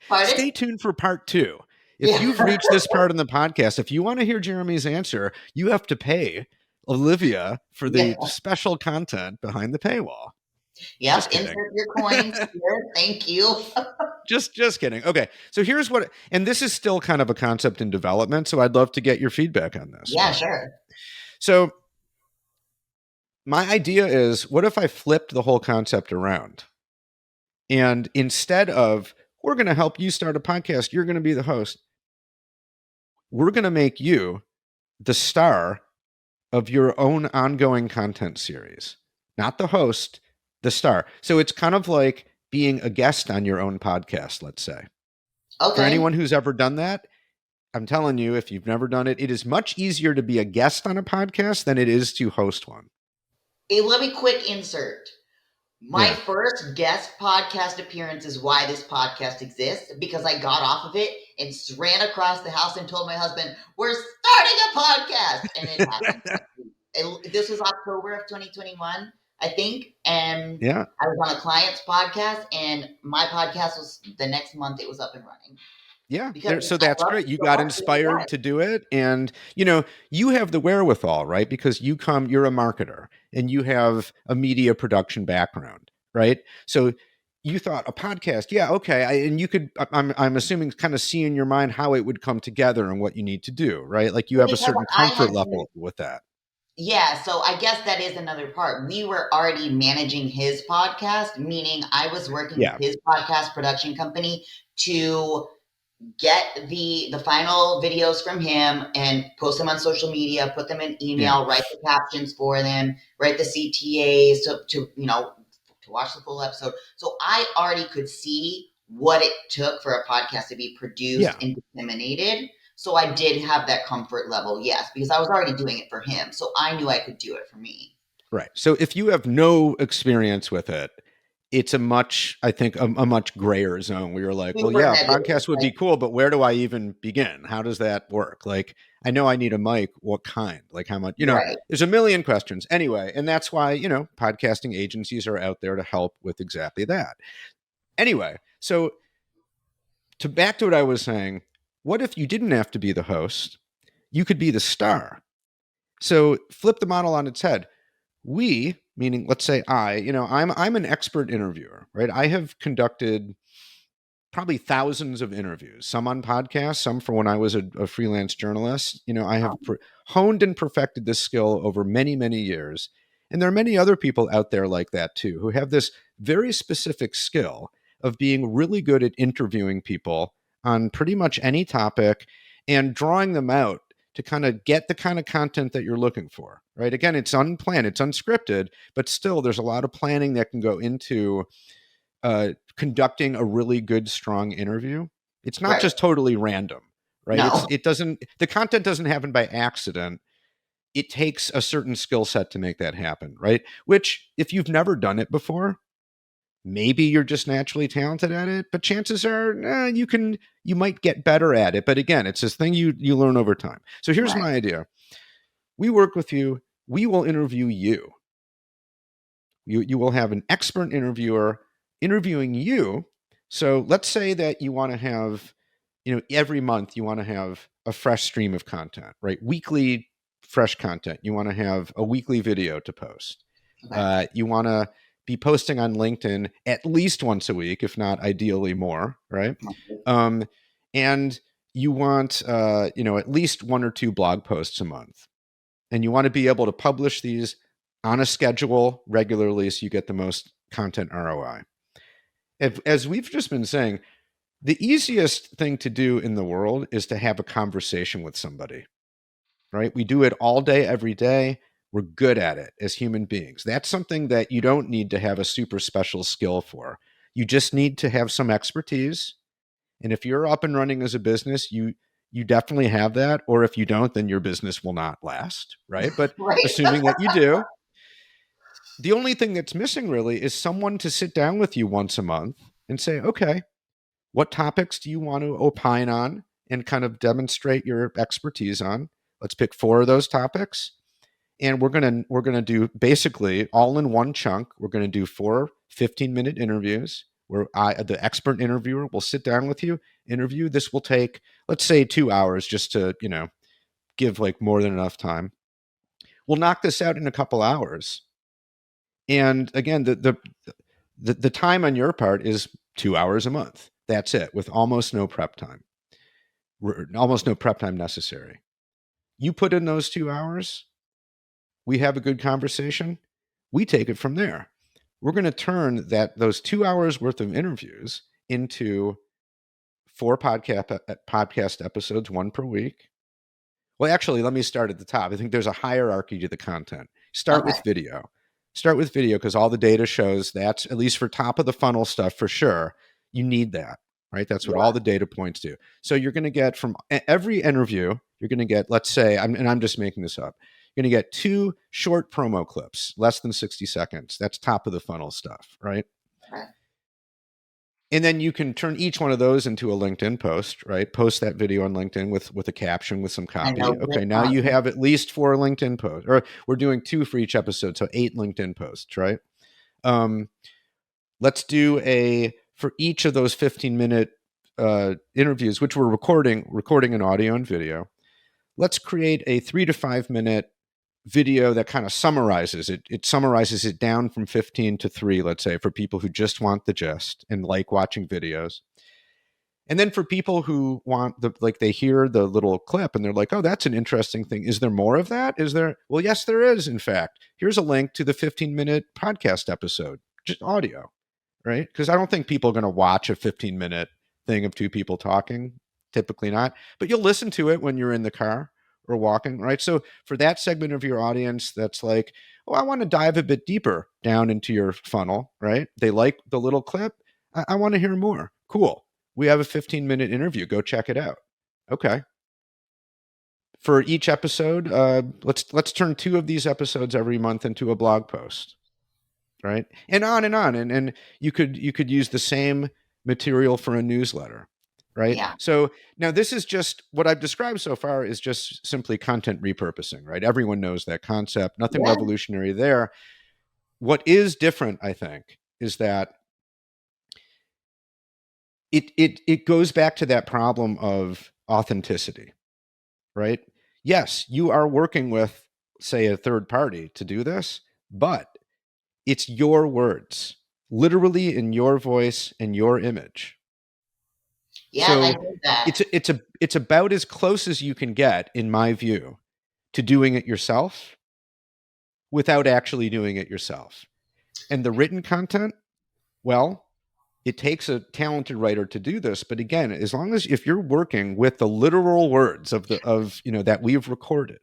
Pardon? stay tuned for part 2. If Yeah. you've reached this part in the podcast, if you want to hear Jeremy's answer, you have to pay Olivia for the Yeah. special content behind the paywall. Yep. Just kidding. Insert your coins here. Thank you. Just kidding. Okay. So here's what, and this is still kind of a concept in development. So I'd love to get your feedback on this. Yeah, sure. So my idea is, what if I flipped the whole concept around? And instead of, we're going to help you start a podcast, you're going to be the host, we're going to make you the star of your own ongoing content series, not the host, the star. So it's kind of like being a guest on your own podcast, let's say. Okay. For anyone who's ever done that, I'm telling you, if you've never done it, it is much easier to be a guest on a podcast than it is to host one. Hey, let me quick insert. My first guest podcast appearance is why this podcast exists, because I got off of it and ran across the house and told my husband, we're starting a podcast. And it happened. This was October of 2021, I think. And I was on a client's podcast, and my podcast was the next month it was up and running. Yeah. So that's great. You got inspired to do it. And, you have the wherewithal, right? Because you're a marketer and you have a media production background, right? So you thought a podcast. Yeah. Okay. And you could, I'm assuming, kind of see in your mind how it would come together and what you need to do, right? Like you have a certain comfort level with that. Yeah, so I guess that is another part. We were already managing his podcast, meaning I was working with his podcast production company to get the final videos from him and post them on social media, put them in email, write the captions for them, write the CTAs to watch the full episode. So I already could see what it took for a podcast to be produced and disseminated. So I did have that comfort level, yes, because I was already doing it for him. So I knew I could do it for me. Right. So if you have no experience with it, it's a much grayer zone where you're like, well, yeah, a podcast would be cool, but where do I even begin? How does that work? Like, I know I need a mic. What kind? Like how much, there's a million questions anyway. And that's why, podcasting agencies are out there to help with exactly that. Anyway, so back to what I was saying, what if you didn't have to be the host? You could be the star. So flip the model on its head. We, meaning, let's say I'm an expert interviewer, right? I have conducted probably thousands of interviews, some on podcasts, some for when I was a freelance journalist. I have honed and perfected this skill over many, many years. And there are many other people out there like that too, who have this very specific skill of being really good at interviewing people on pretty much any topic and drawing them out to kind of get the kind of content that you're looking for, right? Again, it's unplanned, it's unscripted, but still there's a lot of planning that can go into conducting a really good, strong interview. It's not just totally random, right? No. The content doesn't happen by accident. It takes a certain skill set to make that happen, right? Which, if you've never done it before, maybe you're just naturally talented at it, but chances are you might get better at it. But again, it's this thing you learn over time. So here's my idea. We work with you. We will interview you. You will have an expert interviewer interviewing you. So let's say that you want to have, every month you want to have a fresh stream of content, right? Weekly fresh content. You want to have a weekly video to post. You want to be posting on LinkedIn at least once a week, if not ideally more, right? And you want, at least 1 or 2 blog posts a month. And you want to be able to publish these on a schedule regularly so you get the most content ROI. As we've just been saying, the easiest thing to do in the world is to have a conversation with somebody, right? We do it all day, every day. We're good at it as human beings. That's something that you don't need to have a super special skill for. You just need to have some expertise. And if you're up and running as a business, you definitely have that. Or if you don't, then your business will not last, right? But assuming that you do, the only thing that's missing really is someone to sit down with you once a month and say, okay, what topics do you want to opine on and kind of demonstrate your expertise on? Let's pick 4 of those topics. And we're gonna do basically all in one chunk. We're gonna do 4 15-minute interviews where the expert interviewer, will sit down with you, interview. This will take, let's say, 2 hours just to, give like more than enough time. We'll knock this out in a couple hours. And again, the time on your part is 2 hours a month. That's it, with almost no prep time, almost no prep time necessary. You put in those 2 hours, we have a good conversation, we take it from there. We're going to turn those 2 hours worth of interviews into 4 podcast episodes, 1 per week. Well, actually, let me start at the top. I think there's a hierarchy to the content. Start Okay. with video. Start with video because all the data shows that's, at least for top of the funnel stuff, for sure, you need that, right? That's what all the data points do. So you're going to get from every interview, you're going to get, let's say, and I'm just making this up, you're going to get 2 short promo clips, less than 60 seconds. That's top of the funnel stuff, right? Okay. And then you can turn each one of those into a LinkedIn post, right? Post that video on LinkedIn with a caption, with some I copy. know. Okay, now you have at least 4 LinkedIn posts, or we're doing 2 for each episode, so 8 LinkedIn posts, right? Let's do for each of those 15-minute interviews, which we're recording an audio and video. Let's create a 3 to 5 minute video that kind of summarizes it. It summarizes it down from 15 to 3, let's say, for people who just want the gist and like watching videos. And then for people who want they hear the little clip and they're like, oh, that's an interesting thing. Is there more of that? Is there? Well, yes, there is. In fact, here's a link to the 15-minute podcast episode, just audio, right? Because I don't think people are going to watch a 15-minute thing of 2 people talking. Typically not, but you'll listen to it when you're in the car or walking, right? So for that segment of your audience that's like, oh, I want to dive a bit deeper down into your funnel, right? They like the little clip. I want to hear more. Cool. We have a 15-minute interview. Go check it out. Okay. For each episode, let's turn 2 of these episodes every month into a blog post, right? And on and on. And you could use the same material for a newsletter, right? Yeah. So now this is just what I've described so far is just simply content repurposing, right? Everyone knows that concept. Nothing revolutionary there. What is different, I think, is that it goes back to that problem of authenticity, right? Yes, you are working with, say, a third party to do this, but it's your words, literally in your voice and your image. Yeah, So I did that. it's about as close as you can get, in my view, to doing it yourself without actually doing it yourself. And the written content, well, it takes a talented writer to do this, but again, as long as if you're working with the literal words of that we've recorded,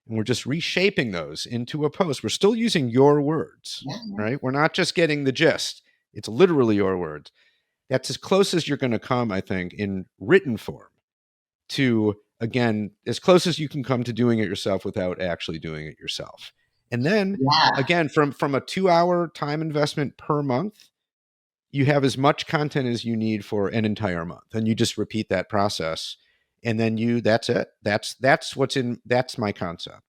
and we're just reshaping those into a post, we're still using your words, right? We're not just getting the gist. It's literally your words. That's as close as you're going to come, I think, in written form to, again, as close as you can come to doing it yourself without actually doing it yourself. And then again, from a 2-hour time investment per month, you have as much content as you need for an entire month, and you just repeat that process, and then that's it. That's my concept.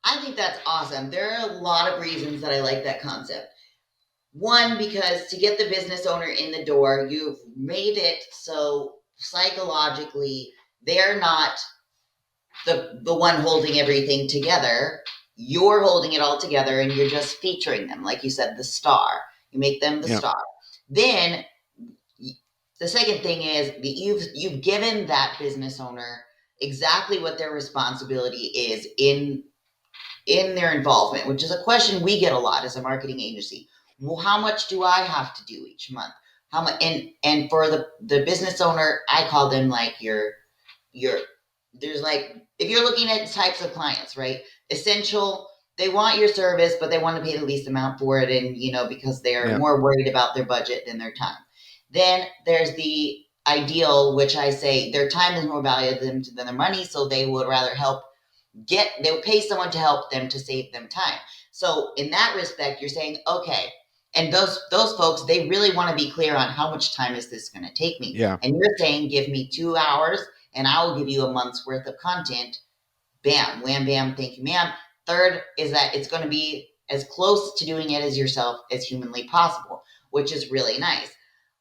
I think that's awesome. There are a lot of reasons that I like that concept. One, because to get the business owner in the door, you've made it so psychologically they're not the one holding everything together. You're holding it all together and you're just featuring them. Like you said, the star. You make them the star. Then the second thing is that you've given that business owner exactly what their responsibility is in their involvement, which is a question we get a lot as a marketing agency. Well, how much do I have to do each month? How much? And for the business owner, I call them like your there's like, if you're looking at types of clients, right? Essential, they want your service, but they want to pay the least amount for it. And, because they're more worried about their budget than their time. Then there's the ideal, which I say their time is more valuable than their money. So they would rather they would pay someone to help them to save them time. So in that respect, you're saying, okay, and those folks, they really want to be clear on how much time is this going to take me. Yeah. And you're saying, give me 2 hours and I will give you a month's worth of content. Bam, wham, bam, thank you, ma'am. Third is that it's going to be as close to doing it as yourself as humanly possible, which is really nice.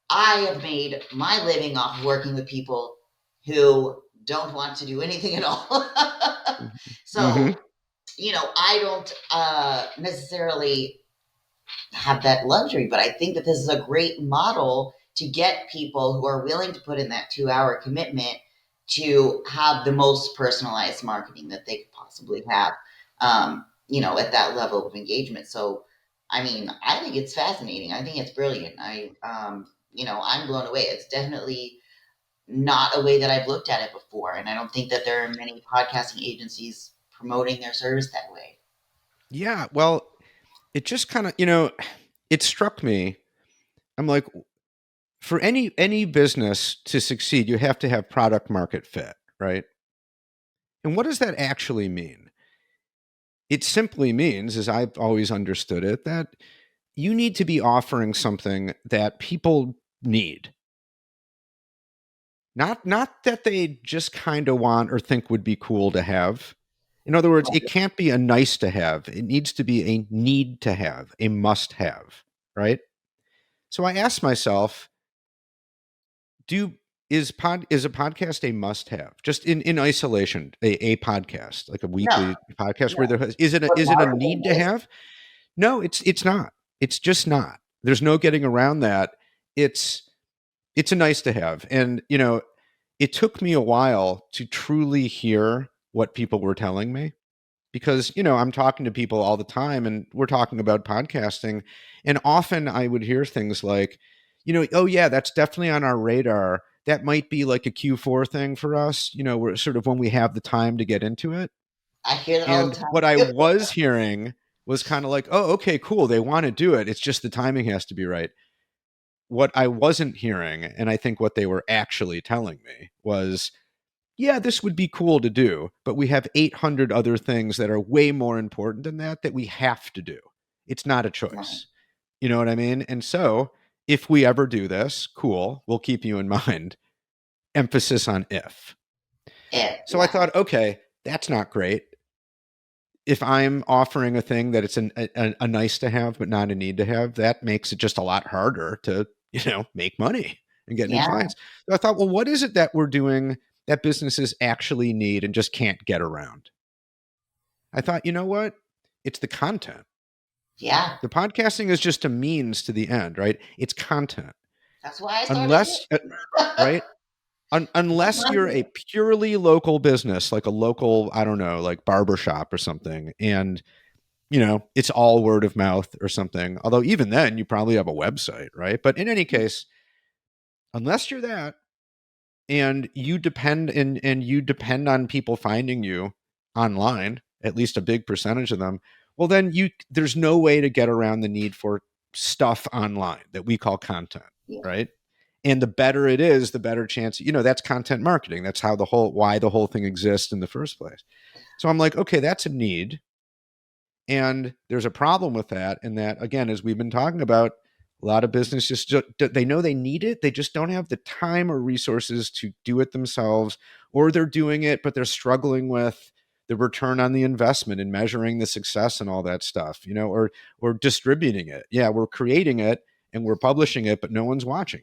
I have made my living off of working with people who don't want to do anything at all. So, I don't necessarily have that luxury. But I think that this is a great model to get people who are willing to put in that 2-hour commitment to have the most personalized marketing that they could possibly have, at that level of engagement. So, I mean, I think it's fascinating. I think it's brilliant. I'm blown away. It's definitely not a way that I've looked at it before. And I don't think that there are many podcasting agencies promoting their service that way. Yeah. Well, it just kind of, it struck me. I'm like, for any business to succeed, you have to have product market fit, right? And what does that actually mean? It simply means, as I've always understood it, that you need to be offering something that people need. Not that they just kind of want or think would be cool to have. In other words, it can't be a nice to have. It needs to be a need to have, a must have, right? So I asked myself, is a podcast a must have? Just in isolation, a podcast, like a No, weekly podcast where no. But is it a marketing need to is. have? No, it's not. It's just not. There's no getting around that. It's a nice to have. And it took me a while to truly hear what people were telling me, because I'm talking to people all the time and we're talking about podcasting, and often I would hear things like, oh yeah, that's definitely on our radar. That might be like a Q4 thing for us, we're sort of when we have the time to get into it. I hear that all the And time. what I was hearing was kind of like, oh, okay, cool, they want to do it, it's just the timing has to be right. What I wasn't hearing, and I think what they were actually telling me, was, yeah, this would be cool to do, but we have 800 other things that are way more important than that we have to do. It's not a Right. choice. You know what I mean? And so if we ever do this, cool, we'll keep you in mind. Emphasis on if. So I Yeah. thought, okay, that's not great. If I'm offering a thing that it's a nice to have, but not a need to have, that makes it just a lot harder to, make money and get new Yeah. clients. So I thought, well, what is it that we're doing that businesses actually need and just can't get around? I thought, you know what? It's the content. Yeah. The podcasting is just a means to the end, right? It's content. That's why I started Unless, it. right? Unless you're a purely local business, like a local, I don't know, like barbershop or something, and it's all word of mouth or something. Although even then, you probably have a website, right? But in any case, unless you're that, and you depend on people finding you online, at least a big percentage of them, well, then there's no way to get around the need for stuff online that we call content, Yeah. right? And the better it is, the better chance, that's content marketing. That's how why the whole thing exists in the first place. So I'm like, okay, that's a need. And there's a problem with that. And that, again, as we've been talking about, a lot of businesses, they know they need it. They just don't have the time or resources to do it themselves, or they're doing it, but they're struggling with the return on the investment and measuring the success and all that stuff, or distributing it. Yeah, we're creating it and we're publishing it, but no one's watching,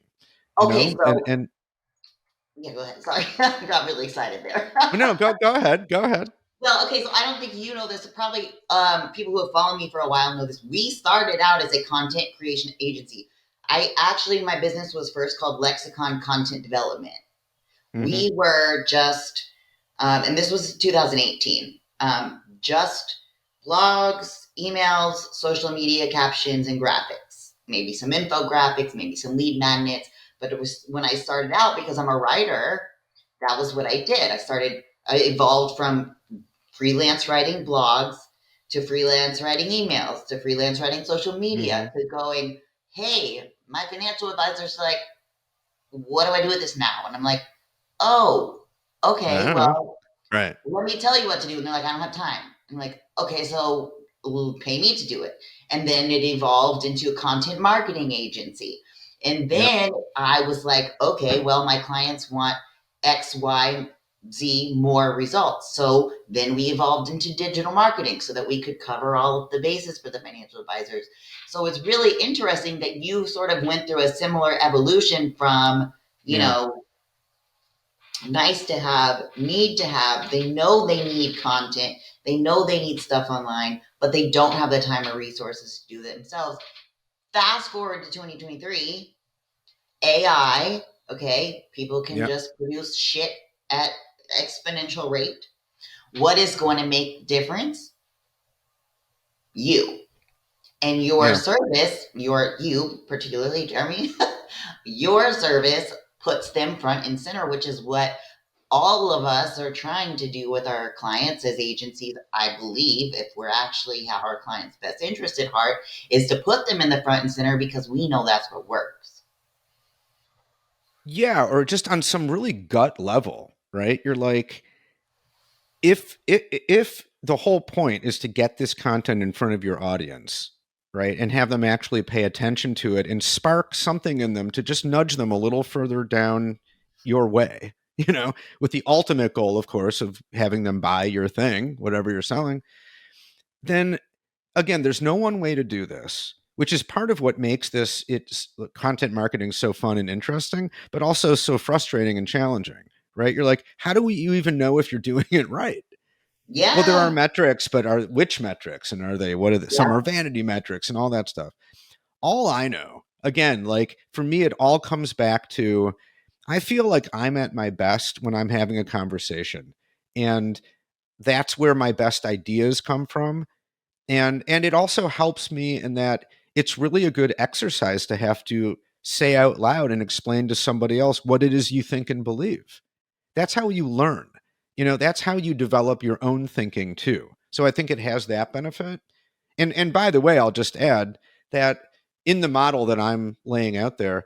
Okay, so and yeah, go ahead. Sorry, I got really excited there. no, go ahead, go ahead. Well, okay, so I don't think you know this. Probably people who have followed me for a while know this. We started out as a content creation agency. My business was first called Lexicon Content Development. Mm-hmm. We were just, and this was 2018, just blogs, emails, social media captions, and graphics. Maybe some infographics, maybe some lead magnets. But it was when I started out, because I'm a writer, that was what I did. I evolved from freelance writing blogs to freelance writing emails to freelance writing social Mm-hmm. media to going, hey, my financial advisor's like, what do I do with this now? And I'm like, oh, okay, Uh-huh. well, Right. let me tell you what to do. And they're like, I don't have time. I'm like, okay, so pay me to do it. And then it evolved into a content marketing agency. And Yep. then I was like, okay, well, my clients want X, Y, Z more results. So then we evolved into digital marketing so that we could cover all of the bases for the financial advisors. So it's really interesting that you sort of went through a similar evolution from, Yeah. nice to have, need to have. They know they need content. They know they need stuff online, but they don't have the time or resources to do it themselves. Fast forward to 2023, AI, okay, people can Yep. just produce shit at exponential rate. What is going to make difference? You. And your Yeah. service, you particularly, Jeremy, your service puts them front and center, which is what all of us are trying to do with our clients as agencies. I believe if we're actually have our clients' best interest at heart, is to put them in the front and center because we know that's what works. Yeah, or just on some really gut level, right? You're like, if the whole point is to get this content in front of your audience, right, and have them actually pay attention to it and spark something in them to just nudge them a little further down your way, with the ultimate goal, of course, of having them buy your thing, whatever you're selling, then again, there's no one way to do this, which is part of what makes it's content marketing so fun and interesting, but also so frustrating and challenging, right? You're like, how do you even know if you're doing it right? Well, there are Yeah. metrics, but are which metrics, and are they, what are they? Some Yeah. are vanity metrics and all that stuff. All I know, again, like for me, it all comes back to, I feel like I'm at my best when I'm having a conversation, and that's where my best ideas come from. And it also helps me in that it's really a good exercise to have to say out loud and explain to somebody else what it is you think and believe. That's how you learn. That's how you develop your own thinking too. So I think it has that benefit. And by the way, I'll just add that in the model that I'm laying out there,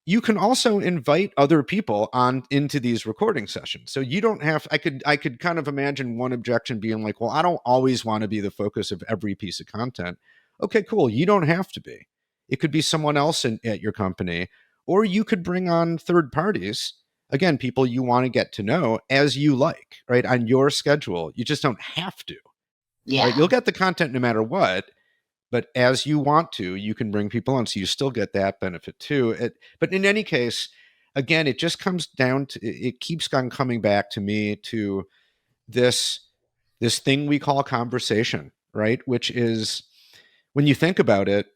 you can also invite other people on into these recording sessions. So you don't have, I could kind of imagine one objection being like, well, I don't always want to be the focus of every piece of content. Okay, cool. You don't have to be. It could be someone else at your company, or you could bring on third parties. Again, people you want to get to know as you like, right? On your schedule. You just don't have to, right? You'll Yeah. get the content no matter what, but as you want to, you can bring people on, so you still get that benefit too. But in any case, again, it just comes down to, it keeps on coming back to me to this this thing we call conversation, right? Which is, when you think about it,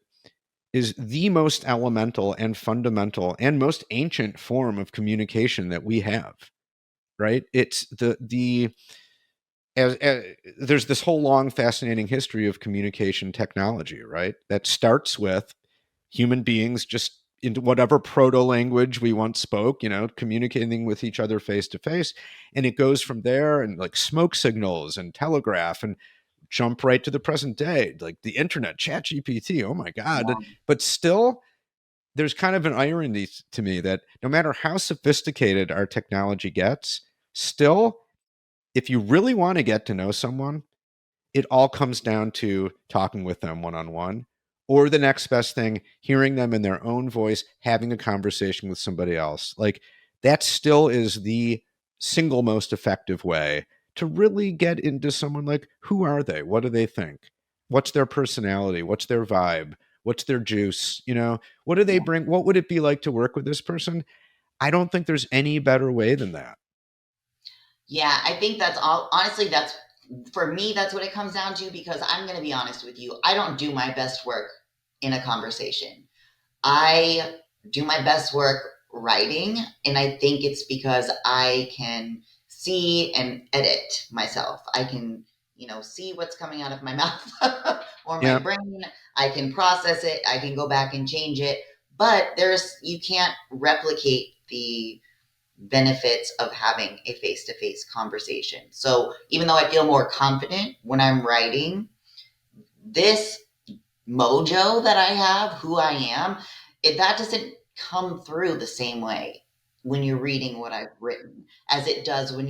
is the most elemental and fundamental and most ancient form of communication that we have, right? It's the as there's this whole long fascinating history of communication technology, right, that starts with human beings just into whatever proto language we once spoke, communicating with each other face to face, and it goes from there, and like smoke signals and telegraph, and jump right to the present day, like the internet, chat GPT, oh my god. Yeah. But still, there's kind of an irony to me that no matter how sophisticated our technology gets, still, if you really want to get to know someone, it all comes down to talking with them one on one, or the next best thing, hearing them in their own voice, having a conversation with somebody else. Like, that still is the single most effective way to really get into someone. Like, who are they? What do they think? What's their personality? What's their vibe? What's their juice? What do they bring? What would it be like to work with this person? I don't think there's any better way than that. Yeah, I think that's all. Honestly, that's for me, that's what it comes down to because I'm going to be honest with you. I don't do my best work in a conversation. I do my best work writing, and I think it's because I can see and edit myself. I can, see what's coming out of my mouth or my Yeah. brain. I can process it. I can go back and change it. But you can't replicate the benefits of having a face-to-face conversation. So even though I feel more confident when I'm writing, this mojo that I have, who I am, that doesn't come through the same way when you're reading what I've written as it does when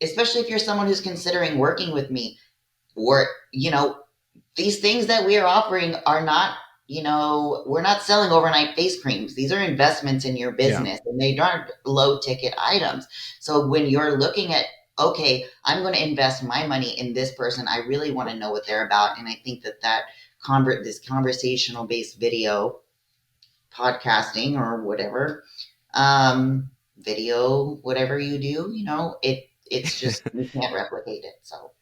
especially if you're someone who's considering working with me, or, these things that we are offering are not, we're not selling overnight face creams. These are investments in your Yeah. business and they aren't low ticket items. So when you're looking at, okay, I'm going to invest my money in this person, I really want to know what they're about. And I think that this conversational based video podcasting or whatever, video, whatever you do, it's just, you can't replicate it. So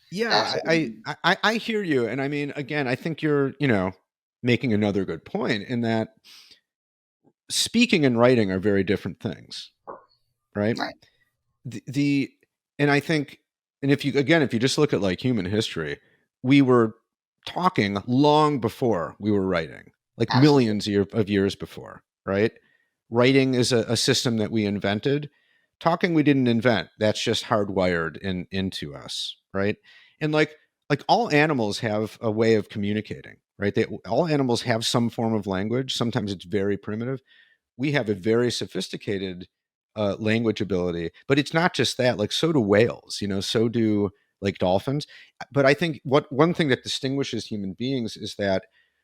that's Yeah, what I mean. I hear you, and I mean, again, I think you're, making another good point in that speaking and writing are very different things, right? Right. The and I think, and if you just look at like human history, we were talking long before we were writing, like Absolutely. millions of years before, right? Writing is a system that we invented. Talking we didn't invent. That's just hardwired into us, right? And like all animals have a way of communicating, right? All animals have some form of language. Sometimes it's very primitive. We have a very sophisticated language ability, but it's not just that. Like, so do whales, so do like dolphins. But I think one thing that distinguishes human beings is that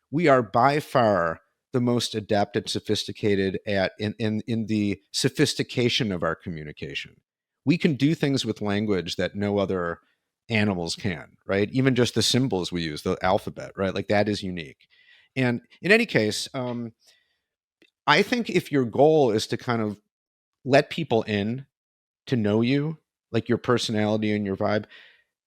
we are by far the most adept and sophisticated in the sophistication of our communication. We can do things with language that no other animals can, right? Even just the symbols we use, the alphabet, right? Like, that is unique. And in any case, I think if your goal is to kind of let people in to know you, like your personality and your vibe,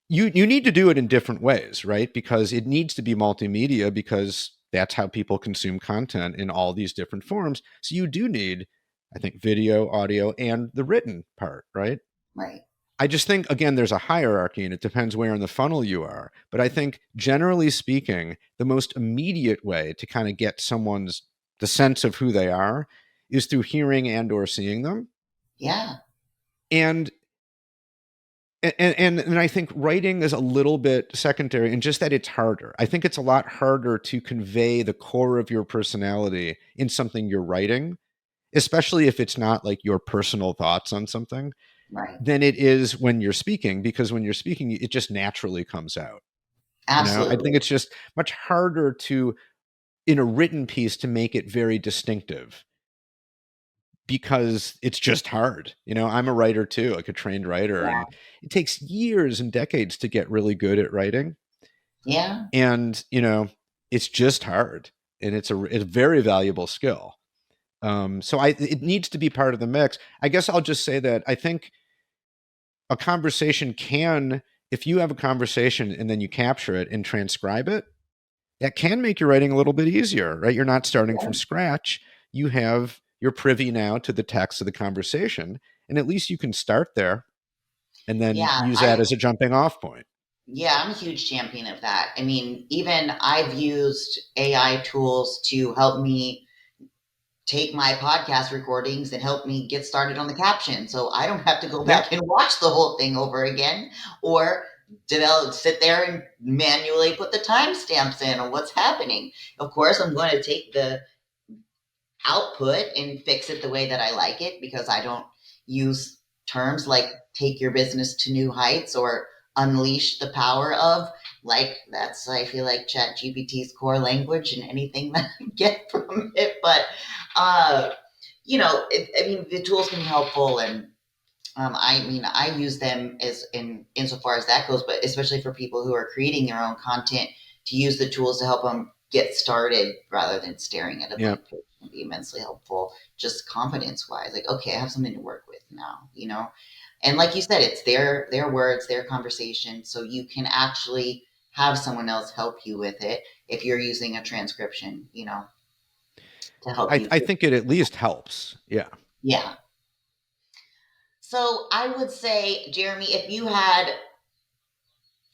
you need to do it in different ways, right? Because it needs to be multimedia, because that's how people consume content in all these different forms. So you do need, I think, video, audio, and the written part, right? Right. I just think, again, there's a hierarchy and it depends where in the funnel you are. But I think, generally speaking, the most immediate way to kind of get the sense of who they are is through hearing and or seeing them. Yeah. And and I think writing is a little bit secondary in just that it's harder. I think it's a lot harder to convey the core of your personality in something you're writing, especially if it's not like your personal thoughts on something, Right. than it is when you're speaking, because when you're speaking, it just naturally comes out. I think Absolutely. it's just much harder to, in a written piece, to make it very distinctive, because it's just hard. I'm a writer too, like a trained writer, Yeah. and it takes years and decades to get really good at writing. Yeah. And, it's just hard, and it's a very valuable skill. So it needs to be part of the mix. I guess I'll just say that I think a conversation can, if you have a conversation and then you capture it and transcribe it, that can make your writing a little bit easier, right? You're not starting from scratch. You're privy now to the text of the conversation, and at least you can start there and then Yeah. use that as a jumping off point. Yeah, I'm a huge champion of that. I mean, even I've used AI tools to help me take my podcast recordings and help me get started on the caption. So I don't have to go Yep. back and watch the whole thing over again or sit there and manually put the timestamps in on what's happening. Of course, I'm going to take the output and fix it the way that I like it, because I don't use terms like take your business to new heights or unleash the power of, like, that's, I feel like, Chat GPT's core language and anything that I get from it. But I mean, the tools can be helpful, and I mean, I use them as insofar as that goes, but especially for people who are creating their own content, to use the tools to help them get started rather than staring at a Yep. blank page can be immensely helpful. Just confidence wise, like, okay, I have something to work with now. And like you said, it's their words, their conversation, so you can actually have someone else help you with it if you're using a transcription, to help you. I think it at least helps. Yeah. Yeah. So I would say, Jeremy, if you had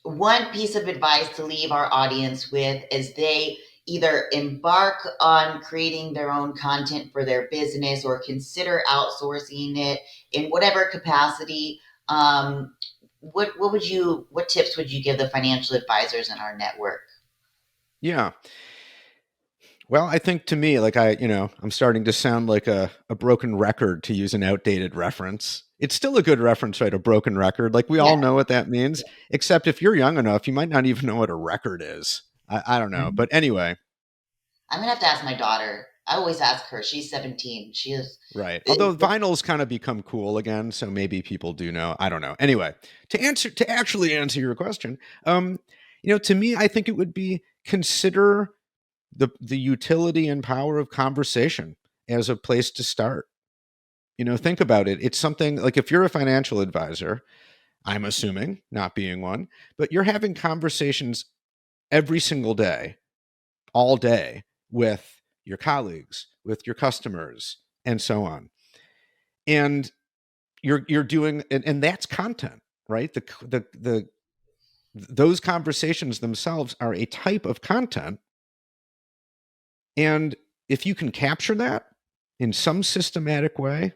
one piece of advice to leave our audience with as they either embark on creating their own content for their business or consider outsourcing it in whatever capacity, what tips would you give the financial advisors in our network? Yeah. Well, I think, to me, like, I'm starting to sound like a broken record, to use an outdated reference. It's still a good reference, right? A broken record. Like, we Yeah. all know what that means, except if you're young enough, you might not even know what a record is. I don't know. Mhm. But anyway, I'm gonna have to ask my daughter. I always ask her. She's 17. She is. right. Although vinyl's kind of become cool again, so maybe people do know. I don't know. Anyway, to actually answer your question, to me, I think it would be, consider the utility and power of conversation as a place to start. Think about it. It's something like, if you're a financial advisor, I'm assuming, not being one, but you're having conversations every single day, all day, with your colleagues, with your customers, and so on. And you're doing, and that's content, right? Those conversations themselves are a type of content. And if you can capture that in some systematic way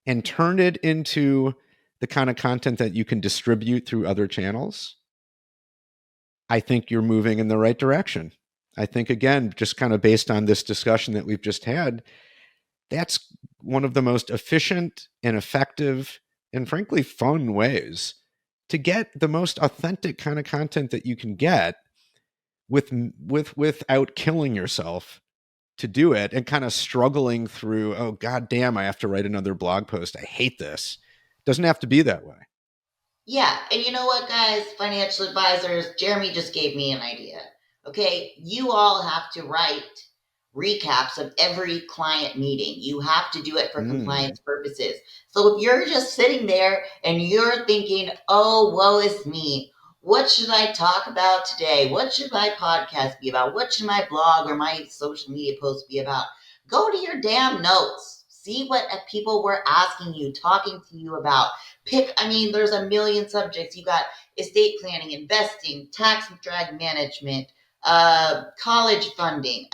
and turn it into the kind of content that you can distribute through other channels, I think you're moving in the right direction. I think, again, just kind of based on this discussion that we've just had, that's one of the most efficient and effective and frankly fun ways to get the most authentic kind of content that you can get without killing yourself to do it and kind of struggling through, oh, God damn, I have to write another blog post. I hate this. It doesn't have to be that way. Yeah. And you know what, guys, financial advisors, Jeremy just gave me an idea. Okay. You all have to write recaps of every client meeting. You have to do it for compliance purposes. So if you're just sitting there and you're thinking, oh, woe is me. What should I talk about today? What should my podcast be about? What should my blog or my social media post be about? Go to your damn notes. See what people were asking you, talking to you about. There's a million subjects. You got estate planning, investing, tax and drag management, college funding.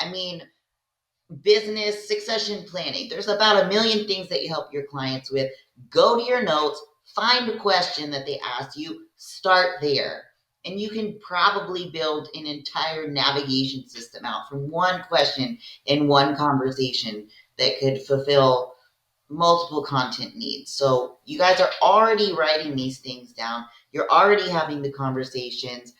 Business succession planning. There's about a million things that you help your clients with. Go to your notes, find a question that they ask you, start there. And you can probably build an entire navigation system out from one question in one conversation that could fulfill multiple content needs. So you guys are already writing these things down. You're already having the conversations.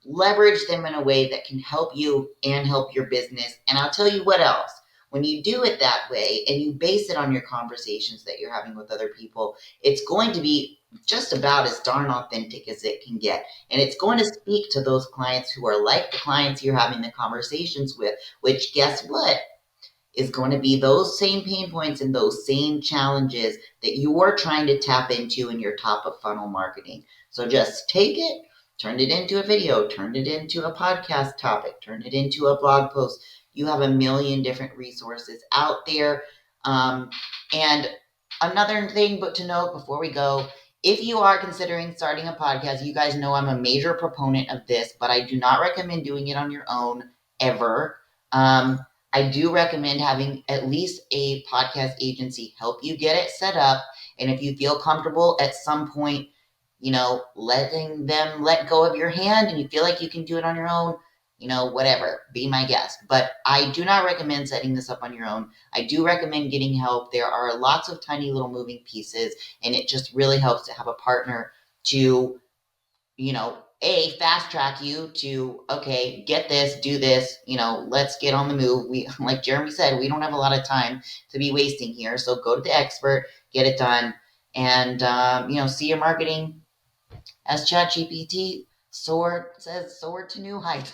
Leverage them in a way that can help you and help your business. And I'll tell you what else. When you do it that way and you base it on your conversations that you're having with other people, it's going to be just about as darn authentic as it can get. And it's going to speak to those clients who are like the clients you're having the conversations with, which guess what? Is going to be those same pain points and those same challenges that you're trying to tap into in your top of funnel marketing. So just take it, turn it into a video, turn it into a podcast topic, turn it into a blog post. You have a million different resources out there. And another thing but to note before we go, if you are considering starting a podcast, you guys know I'm a major proponent of this, but I do not recommend doing it on your own ever. I do recommend having at least a podcast agency help you get it set up. And if you feel comfortable at some point, letting them let go of your hand and you feel like you can do it on your own, whatever, be my guest. But I do not recommend setting this up on your own. I do recommend getting help. There are lots of tiny little moving pieces, and it just really helps to have a partner to, fast track you to, okay, get this, do this, let's get on the move. We, like Jeremy said, we don't have a lot of time to be wasting here. So go to the expert, get it done, and, see your marketing, as ChatGPT soar to new heights.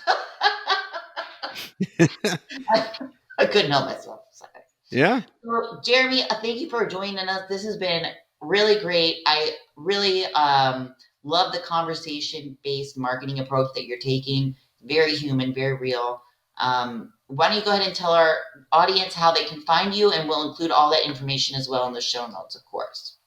I couldn't help myself. Sorry. Yeah. So, Jeremy, thank you for joining us. This has been really great. I really love the conversation-based marketing approach that you're taking. Very human, very real. Why don't you go ahead and tell our audience how they can find you, and we'll include all that information as well in the show notes, of course.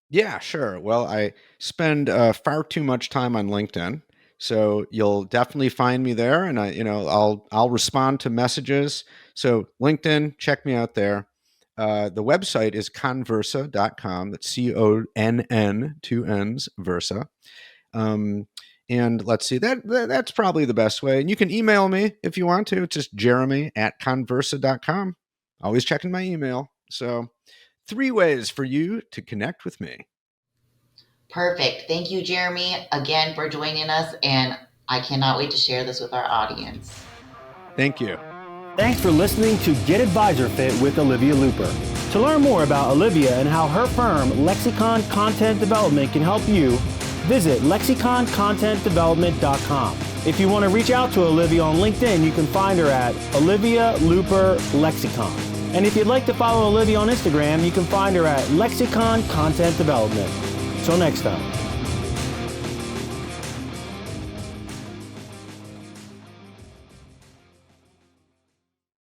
Yeah, sure. Well, I spend far too much time on LinkedIn, so you'll definitely find me there, and I'll respond to messages. So LinkedIn, check me out there. The website is conversa.com. That's CONN, 2 N's, Versa. And let's see, that's probably the best way. And you can email me if you want to. It's just jeremy@conversa.com. Always checking my email. So 3 ways for you to connect with me. Perfect. Thank you, Jeremy, again for joining us. And I cannot wait to share this with our audience. Thank you. Thanks for listening to Get AdvisorFIT with Olivia Luper. To learn more about Olivia and how her firm, Lexicon Content Development, can help you, visit lexiconcontentdevelopment.com. If you want to reach out to Olivia on LinkedIn, you can find her at Olivia Luper Lexicon. And if you'd like to follow Olivia on Instagram, you can find her at Lexicon Content Development. Till next time.